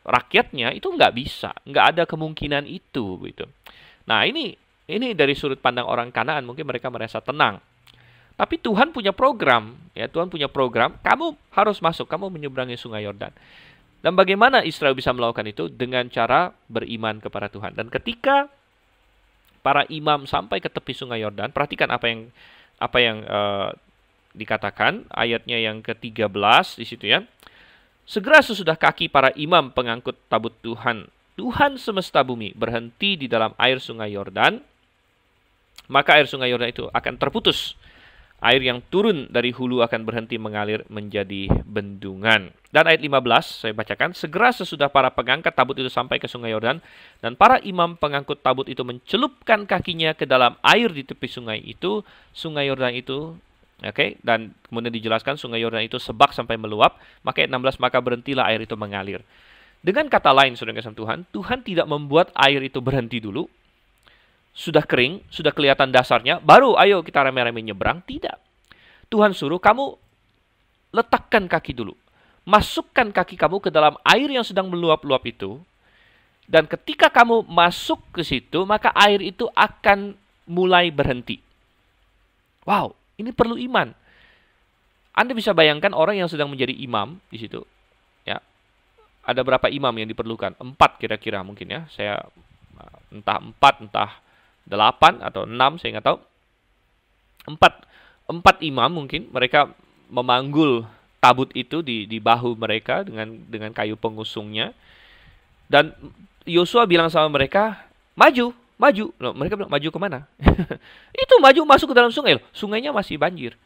rakyatnya, itu nggak bisa. Nggak ada kemungkinan itu. Gitu. Nah ini dari sudut pandang orang Kanaan, mungkin mereka merasa tenang. Tapi Tuhan punya program. Ya, Tuhan punya program, kamu harus masuk, kamu menyeberangi Sungai Yordan. Dan bagaimana Israel bisa melakukan itu? Dengan cara beriman kepada Tuhan. Dan ketika para imam sampai ke tepi sungai Yordan, perhatikan apa yang dikatakan, ayatnya yang ke-13 di situ ya. Segera sesudah kaki para imam pengangkut tabut Tuhan, Tuhan semesta bumi, berhenti di dalam air sungai Yordan, maka air sungai Yordan itu akan terputus. Air yang turun dari hulu akan berhenti mengalir menjadi bendungan. Dan ayat 15 saya bacakan. Segera sesudah para pengangkat tabut itu sampai ke sungai Yordan, dan para imam pengangkut tabut itu mencelupkan kakinya ke dalam air di tepi sungai itu. Sungai Yordan itu, dan kemudian dijelaskan sungai Yordan itu sebak sampai meluap. Maka ayat 16, maka berhentilah air itu mengalir. Dengan kata lain, saudara kasih Tuhan, Tuhan tidak membuat air itu berhenti dulu. Sudah kering, sudah kelihatan dasarnya, baru ayo kita rame-rame nyebrang. Tidak. Tuhan suruh kamu letakkan kaki dulu. Masukkan kaki kamu ke dalam air yang sedang meluap-luap itu. Dan ketika kamu masuk ke situ, maka air itu akan mulai berhenti. Wow, ini perlu iman. Anda bisa bayangkan orang yang sedang menjadi imam di situ. Ya, ada berapa imam yang diperlukan? 4 kira-kira mungkin ya. Saya entah 4, entah 8 atau 6, saya nggak tahu. 4 imam mungkin, mereka memanggul tabut itu di bahu mereka dengan kayu pengusungnya. Dan Yosua bilang sama mereka, maju. Loh, mereka bilang, maju kemana? Itu maju masuk ke dalam sungai. Loh, sungainya masih banjir.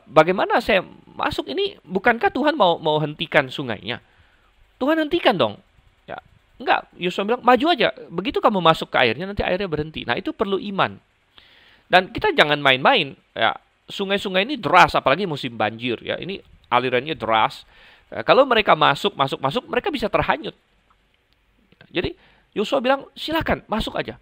Bagaimana saya masuk ini? Bukankah Tuhan mau hentikan sungainya? Tuhan hentikan dong. Ya, enggak, Yosua bilang maju aja. Begitu kamu masuk ke airnya, nanti airnya berhenti. Nah, itu perlu iman. Dan kita jangan main-main. Ya, sungai-sungai ini deras, apalagi musim banjir. Ya, ini alirannya deras. Ya, kalau mereka masuk, mereka bisa terhanyut. Jadi Yosua bilang silakan masuk aja.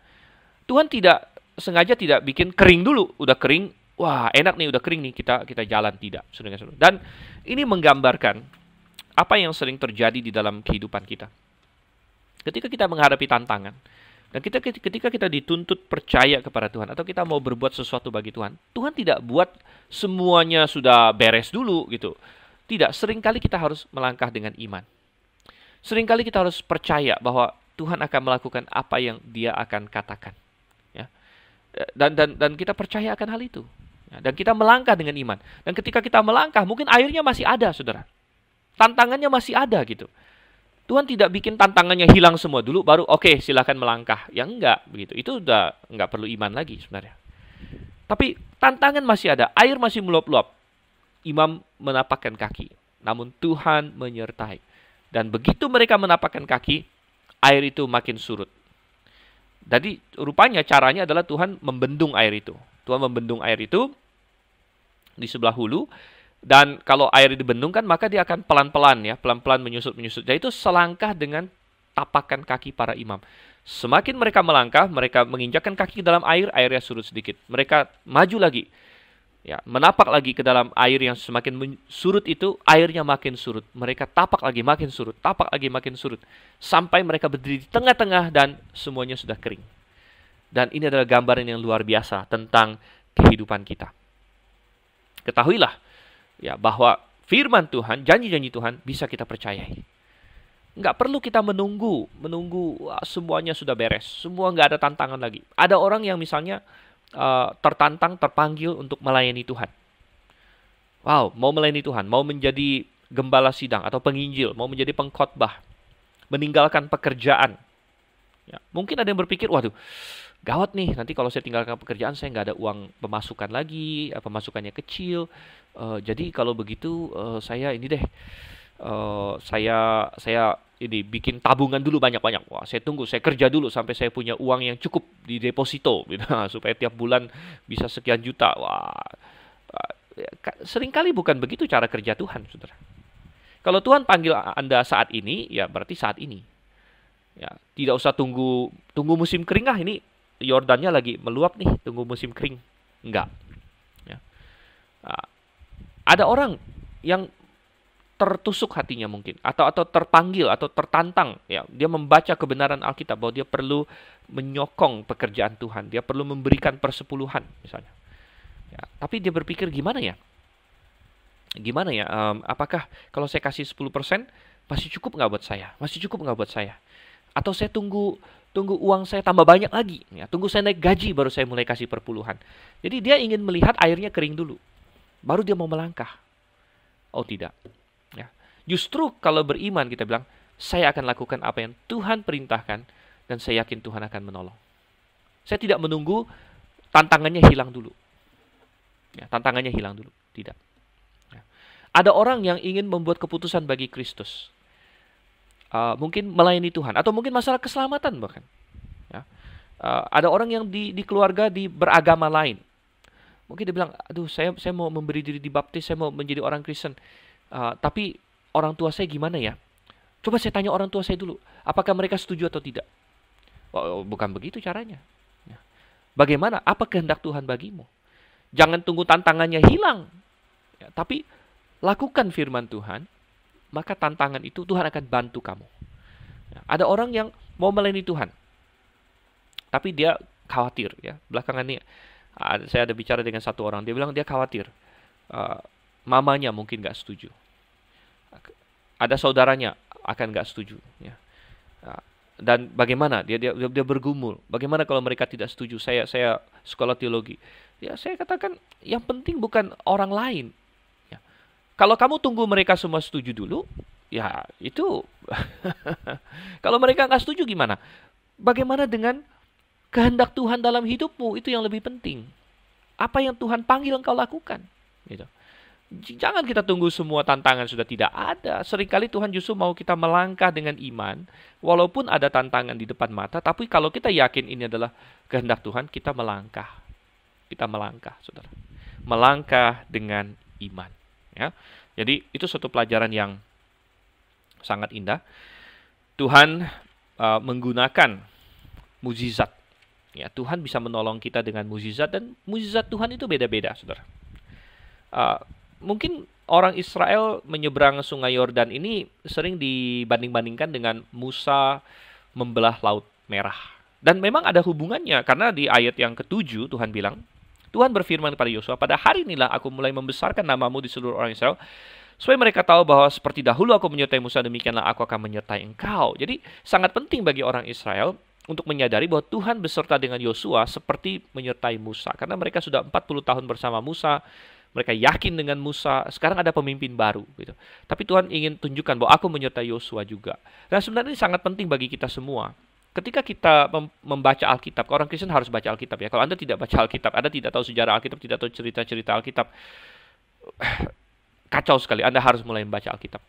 Tuhan tidak sengaja tidak bikin kering dulu, udah kering, wah enak nih udah kering nih kita jalan, tidak. Dan ini menggambarkan apa yang sering terjadi di dalam kehidupan kita. Ketika kita menghadapi tantangan dan ketika kita dituntut percaya kepada Tuhan atau kita mau berbuat sesuatu bagi Tuhan, Tuhan tidak buat semuanya sudah beres dulu gitu. Tidak, seringkali kita harus melangkah dengan iman. Seringkali kita harus percaya bahwa Tuhan akan melakukan apa yang Dia akan katakan. Ya. Dan kita percaya akan hal itu. Ya. Dan kita melangkah dengan iman. Dan ketika kita melangkah, mungkin airnya masih ada, saudara. Tantangannya masih ada gitu. Tuhan tidak bikin tantangannya hilang semua dulu, baru oke, silakan melangkah. Ya enggak, begitu. Itu udah enggak perlu iman lagi sebenarnya. Tapi tantangan masih ada, air masih meluap-luap. Imam menapakkan kaki, namun Tuhan menyertai. Dan begitu mereka menapakkan kaki, air itu makin surut. Jadi rupanya caranya adalah Tuhan membendung air itu. Tuhan membendung air itu di sebelah hulu. Dan kalau air dibendung kan maka dia akan pelan-pelan ya, pelan-pelan menyusut. Jadi itu selangkah dengan tapakan kaki para imam. Semakin mereka melangkah, mereka menginjakkan kaki ke dalam air, airnya surut sedikit. Mereka maju lagi. Ya, menapak lagi ke dalam air yang semakin surut itu, airnya makin surut. Mereka tapak lagi makin surut, tapak lagi makin surut. Sampai mereka berdiri di tengah-tengah dan semuanya sudah kering. Dan ini adalah gambaran yang luar biasa tentang kehidupan kita. Ketahuilah ya bahwa firman Tuhan, janji-janji Tuhan bisa kita percayai. Nggak perlu kita menunggu wah, semuanya sudah beres, semua nggak ada tantangan lagi. Ada orang yang misalnya tertantang, terpanggil untuk melayani Tuhan. Wow, mau melayani Tuhan, mau menjadi gembala sidang atau penginjil, mau menjadi pengkhotbah, meninggalkan pekerjaan. Ya, mungkin ada yang berpikir, waduh, gawat nih, nanti kalau saya tinggalkan pekerjaan, saya nggak ada uang pemasukan lagi, pemasukannya kecil. Jadi kalau begitu, saya ini deh, saya ini bikin tabungan dulu banyak-banyak. Wah, saya tunggu, saya kerja dulu sampai saya punya uang yang cukup di deposito gitu, supaya tiap bulan bisa sekian juta. Wah, seringkali bukan begitu cara kerja Tuhan, saudara. Kalau Tuhan panggil Anda saat ini, ya berarti saat ini. Ya, tidak usah tunggu musim kering ah, ini Yordannya lagi meluap nih, tunggu musim kering. Enggak. Ya. Ada orang yang tertusuk hatinya mungkin atau terpanggil atau tertantang ya, dia membaca kebenaran Alkitab bahwa dia perlu menyokong pekerjaan Tuhan, dia perlu memberikan persepuluhan misalnya ya, tapi dia berpikir gimana ya apakah kalau saya kasih 10% masih cukup nggak buat saya atau saya tunggu uang saya tambah banyak lagi ya, tunggu saya naik gaji baru saya mulai kasih perpuluhan. Jadi dia ingin melihat airnya kering dulu baru dia mau melangkah. Oh tidak. Justru kalau beriman kita bilang, saya akan lakukan apa yang Tuhan perintahkan dan saya yakin Tuhan akan menolong. Saya tidak menunggu tantangannya hilang dulu. Ya, tantangannya hilang dulu. Tidak. Ya. Ada orang yang ingin membuat keputusan bagi Kristus. Mungkin melayani Tuhan. Atau mungkin masalah keselamatan bahkan. Ya. Ada orang yang di keluarga beragama lain. Mungkin dia bilang, aduh saya mau memberi diri dibaptis, saya mau menjadi orang Kristen. Tapi orang tua saya gimana ya? Coba saya tanya orang tua saya dulu. Apakah mereka setuju atau tidak? Oh, bukan begitu caranya. Bagaimana? Apa kehendak Tuhan bagimu? Jangan tunggu tantangannya hilang. Ya, tapi lakukan firman Tuhan. Maka tantangan itu Tuhan akan bantu kamu. Ya, ada orang yang mau melayani Tuhan. Tapi dia khawatir. Ya. Belakangan ini saya ada bicara dengan satu orang. Dia bilang dia khawatir. Mamanya mungkin gak setuju. Ada saudaranya akan nggak setuju. Ya. Dan bagaimana dia bergumul? Bagaimana kalau mereka tidak setuju? Saya sekolah teologi. Ya saya katakan yang penting bukan orang lain. Ya. Kalau kamu tunggu mereka semua setuju dulu, ya itu. Kalau mereka nggak setuju gimana? Bagaimana dengan kehendak Tuhan dalam hidupmu? Itu yang lebih penting. Apa yang Tuhan panggil engkau lakukan? Gitu. Jangan kita tunggu semua tantangan sudah tidak ada. Seringkali Tuhan justru mau kita melangkah dengan iman, walaupun ada tantangan di depan mata, tapi kalau kita yakin ini adalah kehendak Tuhan, kita melangkah. Kita melangkah, saudara. Melangkah dengan iman. Ya. Jadi itu suatu pelajaran yang sangat indah. Tuhan menggunakan mukjizat. Ya, Tuhan bisa menolong kita dengan mukjizat, dan mukjizat Tuhan itu beda-beda, saudara. Mungkin orang Israel menyeberang Sungai Yordan ini sering dibanding-bandingkan dengan Musa membelah Laut Merah. Dan memang ada hubungannya, karena di ayat yang ke-7 Tuhan bilang, Tuhan berfirman kepada Yosua, pada hari inilah aku mulai membesarkan namamu di seluruh orang Israel, supaya mereka tahu bahwa seperti dahulu aku menyertai Musa, demikianlah aku akan menyertai engkau. Jadi sangat penting bagi orang Israel untuk menyadari bahwa Tuhan beserta dengan Yosua seperti menyertai Musa. Karena mereka sudah 40 tahun bersama Musa, mereka yakin dengan Musa, sekarang ada pemimpin baru. Gitu. Tapi Tuhan ingin tunjukkan bahwa aku menyertai Yosua juga. Dan sebenarnya ini sangat penting bagi kita semua. Ketika kita membaca Alkitab, orang Kristen harus baca Alkitab ya. Kalau Anda tidak baca Alkitab, Anda tidak tahu sejarah Alkitab, tidak tahu cerita-cerita Alkitab, kacau sekali. Anda harus mulai membaca Alkitab.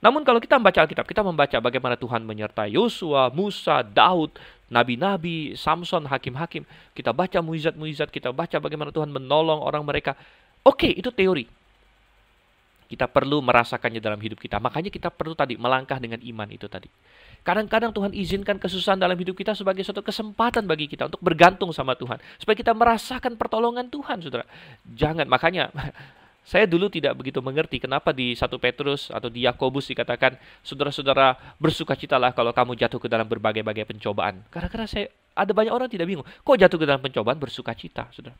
Namun kalau kita membaca Alkitab, kita membaca bagaimana Tuhan menyertai Yosua, Musa, Daud, nabi-nabi, Samson, hakim-hakim. Kita baca mukjizat-mukjizat, kita baca bagaimana Tuhan menolong orang mereka. Oke, itu teori. Kita perlu merasakannya dalam hidup kita. Makanya kita perlu tadi melangkah dengan iman itu tadi. Kadang-kadang Tuhan izinkan kesusahan dalam hidup kita sebagai suatu kesempatan bagi kita untuk bergantung sama Tuhan. Supaya kita merasakan pertolongan Tuhan, saudara. Jangan, makanya saya dulu tidak begitu mengerti kenapa di 1 Petrus atau di Yakobus dikatakan, saudara-saudara bersukacitalah kalau kamu jatuh ke dalam berbagai-bagai pencobaan. Karena ada banyak orang tidak bingung, kok jatuh ke dalam pencobaan bersukacita, saudara.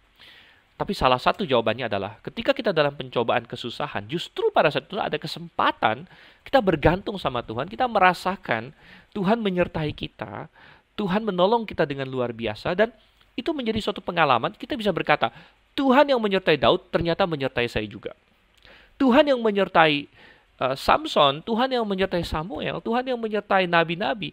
Tapi salah satu jawabannya adalah ketika kita dalam pencobaan kesusahan, justru pada saat itu ada kesempatan kita bergantung sama Tuhan, kita merasakan Tuhan menyertai kita, Tuhan menolong kita dengan luar biasa, dan itu menjadi suatu pengalaman. Kita bisa berkata, Tuhan yang menyertai Daud ternyata menyertai saya juga. Tuhan yang menyertai Samson, Tuhan yang menyertai Samuel, Tuhan yang menyertai nabi-nabi,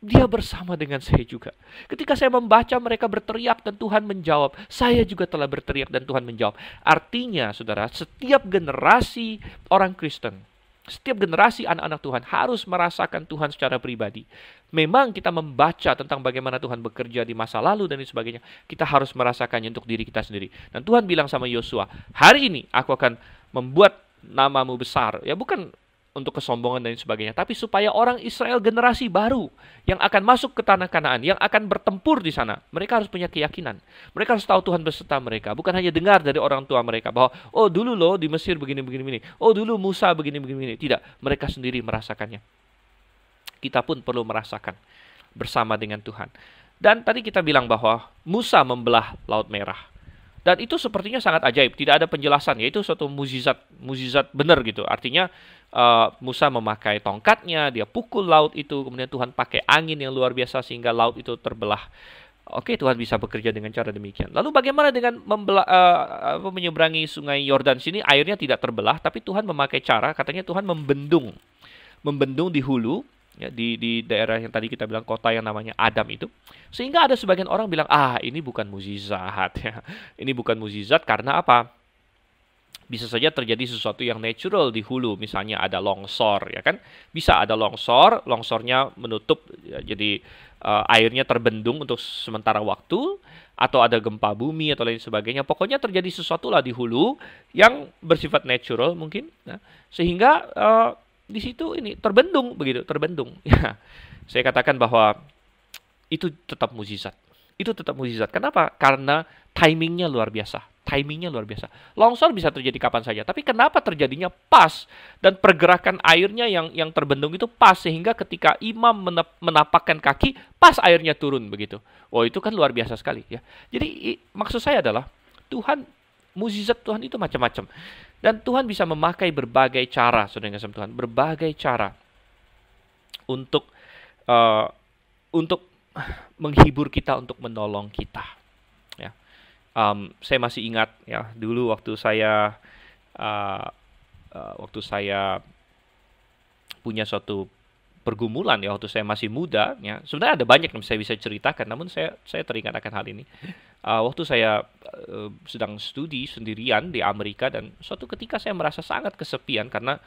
dia bersama dengan saya juga. Ketika saya membaca mereka berteriak dan Tuhan menjawab, saya juga telah berteriak dan Tuhan menjawab. Artinya, saudara, setiap generasi orang Kristen, setiap generasi anak-anak Tuhan harus merasakan Tuhan secara pribadi. Memang kita membaca tentang bagaimana Tuhan bekerja di masa lalu dan sebagainya. Kita harus merasakannya untuk diri kita sendiri. Dan Tuhan bilang sama Yosua, hari ini aku akan membuat namamu besar. Ya bukan untuk kesombongan dan sebagainya, tapi supaya orang Israel generasi baru yang akan masuk ke tanah Kanaan, yang akan bertempur di sana, mereka harus punya keyakinan. Mereka harus tahu Tuhan beserta mereka, bukan hanya dengar dari orang tua mereka bahwa oh dulu loh di Mesir begini. Oh dulu Musa begini. Tidak, mereka sendiri merasakannya. Kita pun perlu merasakan bersama dengan Tuhan. Dan tadi kita bilang bahwa Musa membelah Laut Merah. Dan itu sepertinya sangat ajaib, tidak ada penjelasan, yaitu suatu mukjizat benar gitu. Artinya Musa memakai tongkatnya, dia pukul laut itu, kemudian Tuhan pakai angin yang luar biasa sehingga laut itu terbelah. Oke, Tuhan bisa bekerja dengan cara demikian. Lalu bagaimana dengan menyeberangi Sungai Yordan sini? Airnya tidak terbelah, tapi Tuhan memakai cara, katanya Tuhan membendung di hulu. Ya, di daerah yang tadi kita bilang kota yang namanya Adam itu, sehingga ada sebagian orang bilang ini bukan mukjizat ya. Ini bukan mukjizat karena apa? Bisa saja terjadi sesuatu yang natural di hulu, misalnya ada longsor ya kan, bisa ada longsornya menutup ya, jadi airnya terbendung untuk sementara waktu, atau ada gempa bumi atau lain sebagainya. Pokoknya terjadi sesuatu lah di hulu yang bersifat natural mungkin, nah, sehingga di situ ini terbendung. Ya, saya katakan bahwa itu tetap mukjizat. Kenapa? Karena timingnya luar biasa. Longsor bisa terjadi kapan saja, tapi kenapa terjadinya pas dan pergerakan airnya yang terbendung itu pas sehingga ketika imam menapakkan kaki, pas airnya turun begitu. Oh, itu kan luar biasa sekali ya. Jadi maksud saya adalah mukjizat Tuhan itu macam-macam. Dan Tuhan bisa memakai berbagai cara, saudara yang kasih Tuhan, berbagai cara untuk menghibur kita, untuk menolong kita. Ya, saya masih ingat ya dulu waktu saya punya suatu pergumulan ya waktu saya masih muda. Ya, sebenarnya ada banyak yang saya bisa ceritakan, namun saya teringat akan hal ini. Waktu saya sedang studi sendirian di Amerika, dan suatu ketika saya merasa sangat kesepian karena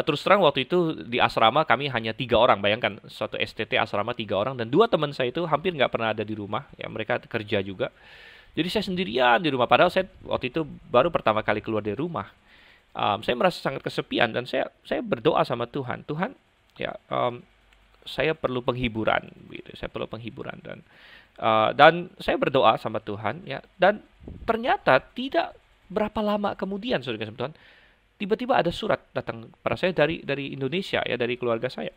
terus terang waktu itu di asrama kami hanya 3 orang. Bayangkan, suatu STT asrama 3 orang, dan 2 teman saya itu hampir nggak pernah ada di rumah. Ya, mereka kerja juga. Jadi saya sendirian di rumah. Padahal saya waktu itu baru pertama kali keluar dari rumah. Saya merasa sangat kesepian, dan saya berdoa sama Tuhan. Tuhan, ya, saya perlu penghiburan, gitu. Saya perlu penghiburan, dan saya berdoa sama Tuhan, ya. Dan ternyata tidak berapa lama kemudian, saudara kasih Tuhan, tiba-tiba ada surat datang pada saya dari Indonesia, ya, dari keluarga saya.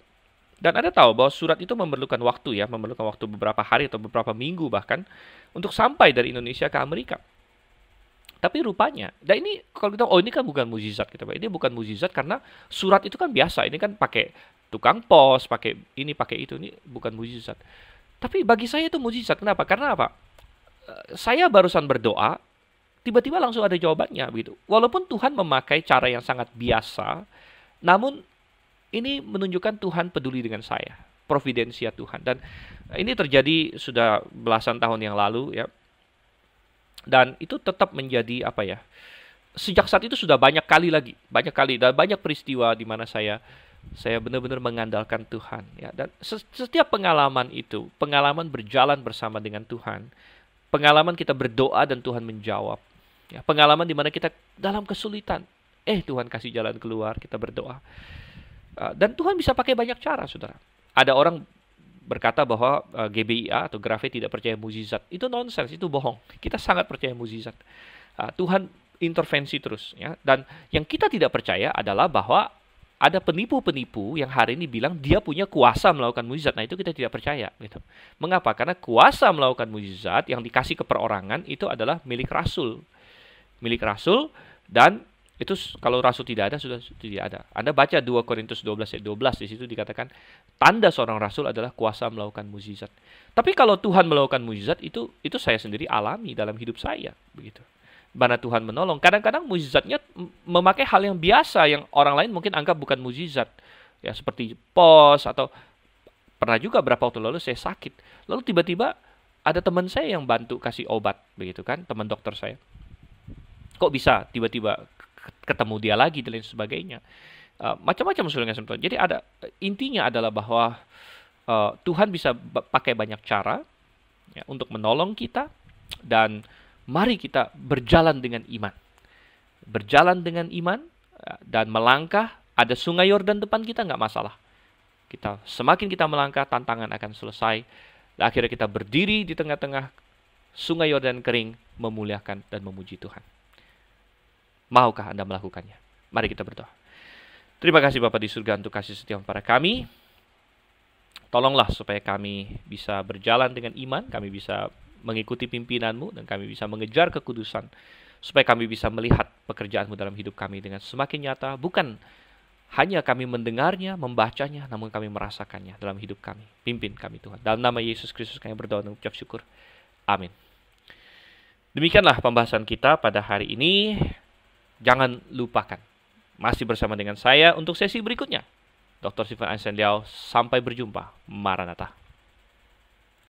Dan Anda tahu bahwa surat itu memerlukan waktu, ya, memerlukan waktu beberapa hari atau beberapa minggu bahkan untuk sampai dari Indonesia ke Amerika. Tapi rupanya, dan ini kalau kita, oh ini kan bukan mukjizat, kita, ini bukan mukjizat karena surat itu kan biasa, ini kan pakai tukang pos, pakai ini, pakai itu, ini bukan mukjizat. Tapi bagi saya itu mukjizat. Kenapa? Karena apa? Saya barusan berdoa, tiba-tiba langsung ada jawabannya, begitu. Walaupun Tuhan memakai cara yang sangat biasa, namun ini menunjukkan Tuhan peduli dengan saya, providensia Tuhan. Dan ini terjadi sudah belasan tahun yang lalu, ya. Dan itu tetap menjadi apa ya? Sejak saat itu sudah banyak kali dan banyak peristiwa di mana saya benar-benar mengandalkan Tuhan, ya. Dan setiap pengalaman itu, pengalaman berjalan bersama dengan Tuhan, pengalaman kita berdoa dan Tuhan menjawab, ya. Pengalaman di mana kita dalam kesulitan, Tuhan kasih jalan keluar, kita berdoa. Dan Tuhan bisa pakai banyak cara, saudara. Ada orang berkata bahwa GBIA atau Grafe tidak percaya mukjizat. Itu nonsens, itu bohong. Kita sangat percaya mukjizat. Tuhan intervensi terus, ya. Dan yang kita tidak percaya adalah bahwa ada penipu-penipu yang hari ini bilang dia punya kuasa melakukan mukjizat. Nah, itu kita tidak percaya, gitu. Mengapa? Karena kuasa melakukan mukjizat yang dikasih ke perorangan itu adalah milik rasul. Milik rasul, dan itu kalau rasul tidak ada, sudah tidak ada. Anda baca 2 Korintus 12 ayat 12, di situ dikatakan tanda seorang rasul adalah kuasa melakukan mukjizat. Tapi kalau Tuhan melakukan mukjizat, itu saya sendiri alami dalam hidup saya, begitu. Mana Tuhan menolong. Kadang-kadang mukjizatnya memakai hal yang biasa yang orang lain mungkin anggap bukan mukjizat. Ya, seperti pos, atau pernah juga berapa waktu lalu saya sakit. Lalu tiba-tiba ada teman saya yang bantu kasih obat, begitu kan, teman dokter saya. Kok bisa tiba-tiba ketemu dia lagi dan lain sebagainya. Macam-macam sebenarnya. Jadi intinya adalah bahwa Tuhan bisa pakai banyak cara, ya, untuk menolong kita, dan mari kita berjalan dengan iman. Berjalan dengan iman, dan melangkah. Ada sungai Yordan depan kita, nggak masalah. Semakin kita melangkah, tantangan akan selesai. Dan akhirnya kita berdiri di tengah-tengah sungai Yordan kering, memuliakan dan memuji Tuhan. Maukah Anda melakukannya? Mari kita berdoa. Terima kasih Bapa di surga untuk kasih setia kepada kami. Tolonglah supaya kami bisa berjalan dengan iman, kami bisa mengikuti pimpinan-Mu, dan kami bisa mengejar kekudusan, supaya kami bisa melihat pekerjaan-Mu dalam hidup kami dengan semakin nyata, bukan hanya kami mendengarnya, membacanya, namun kami merasakannya dalam hidup kami. Pimpin kami Tuhan. Dalam nama Yesus Kristus kami berdoa dan mengucap syukur. Amin. Demikianlah pembahasan kita pada hari ini. Jangan lupakan, masih bersama dengan saya untuk sesi berikutnya. Dr. Stephen Einstein Liao, sampai berjumpa. Maranatha.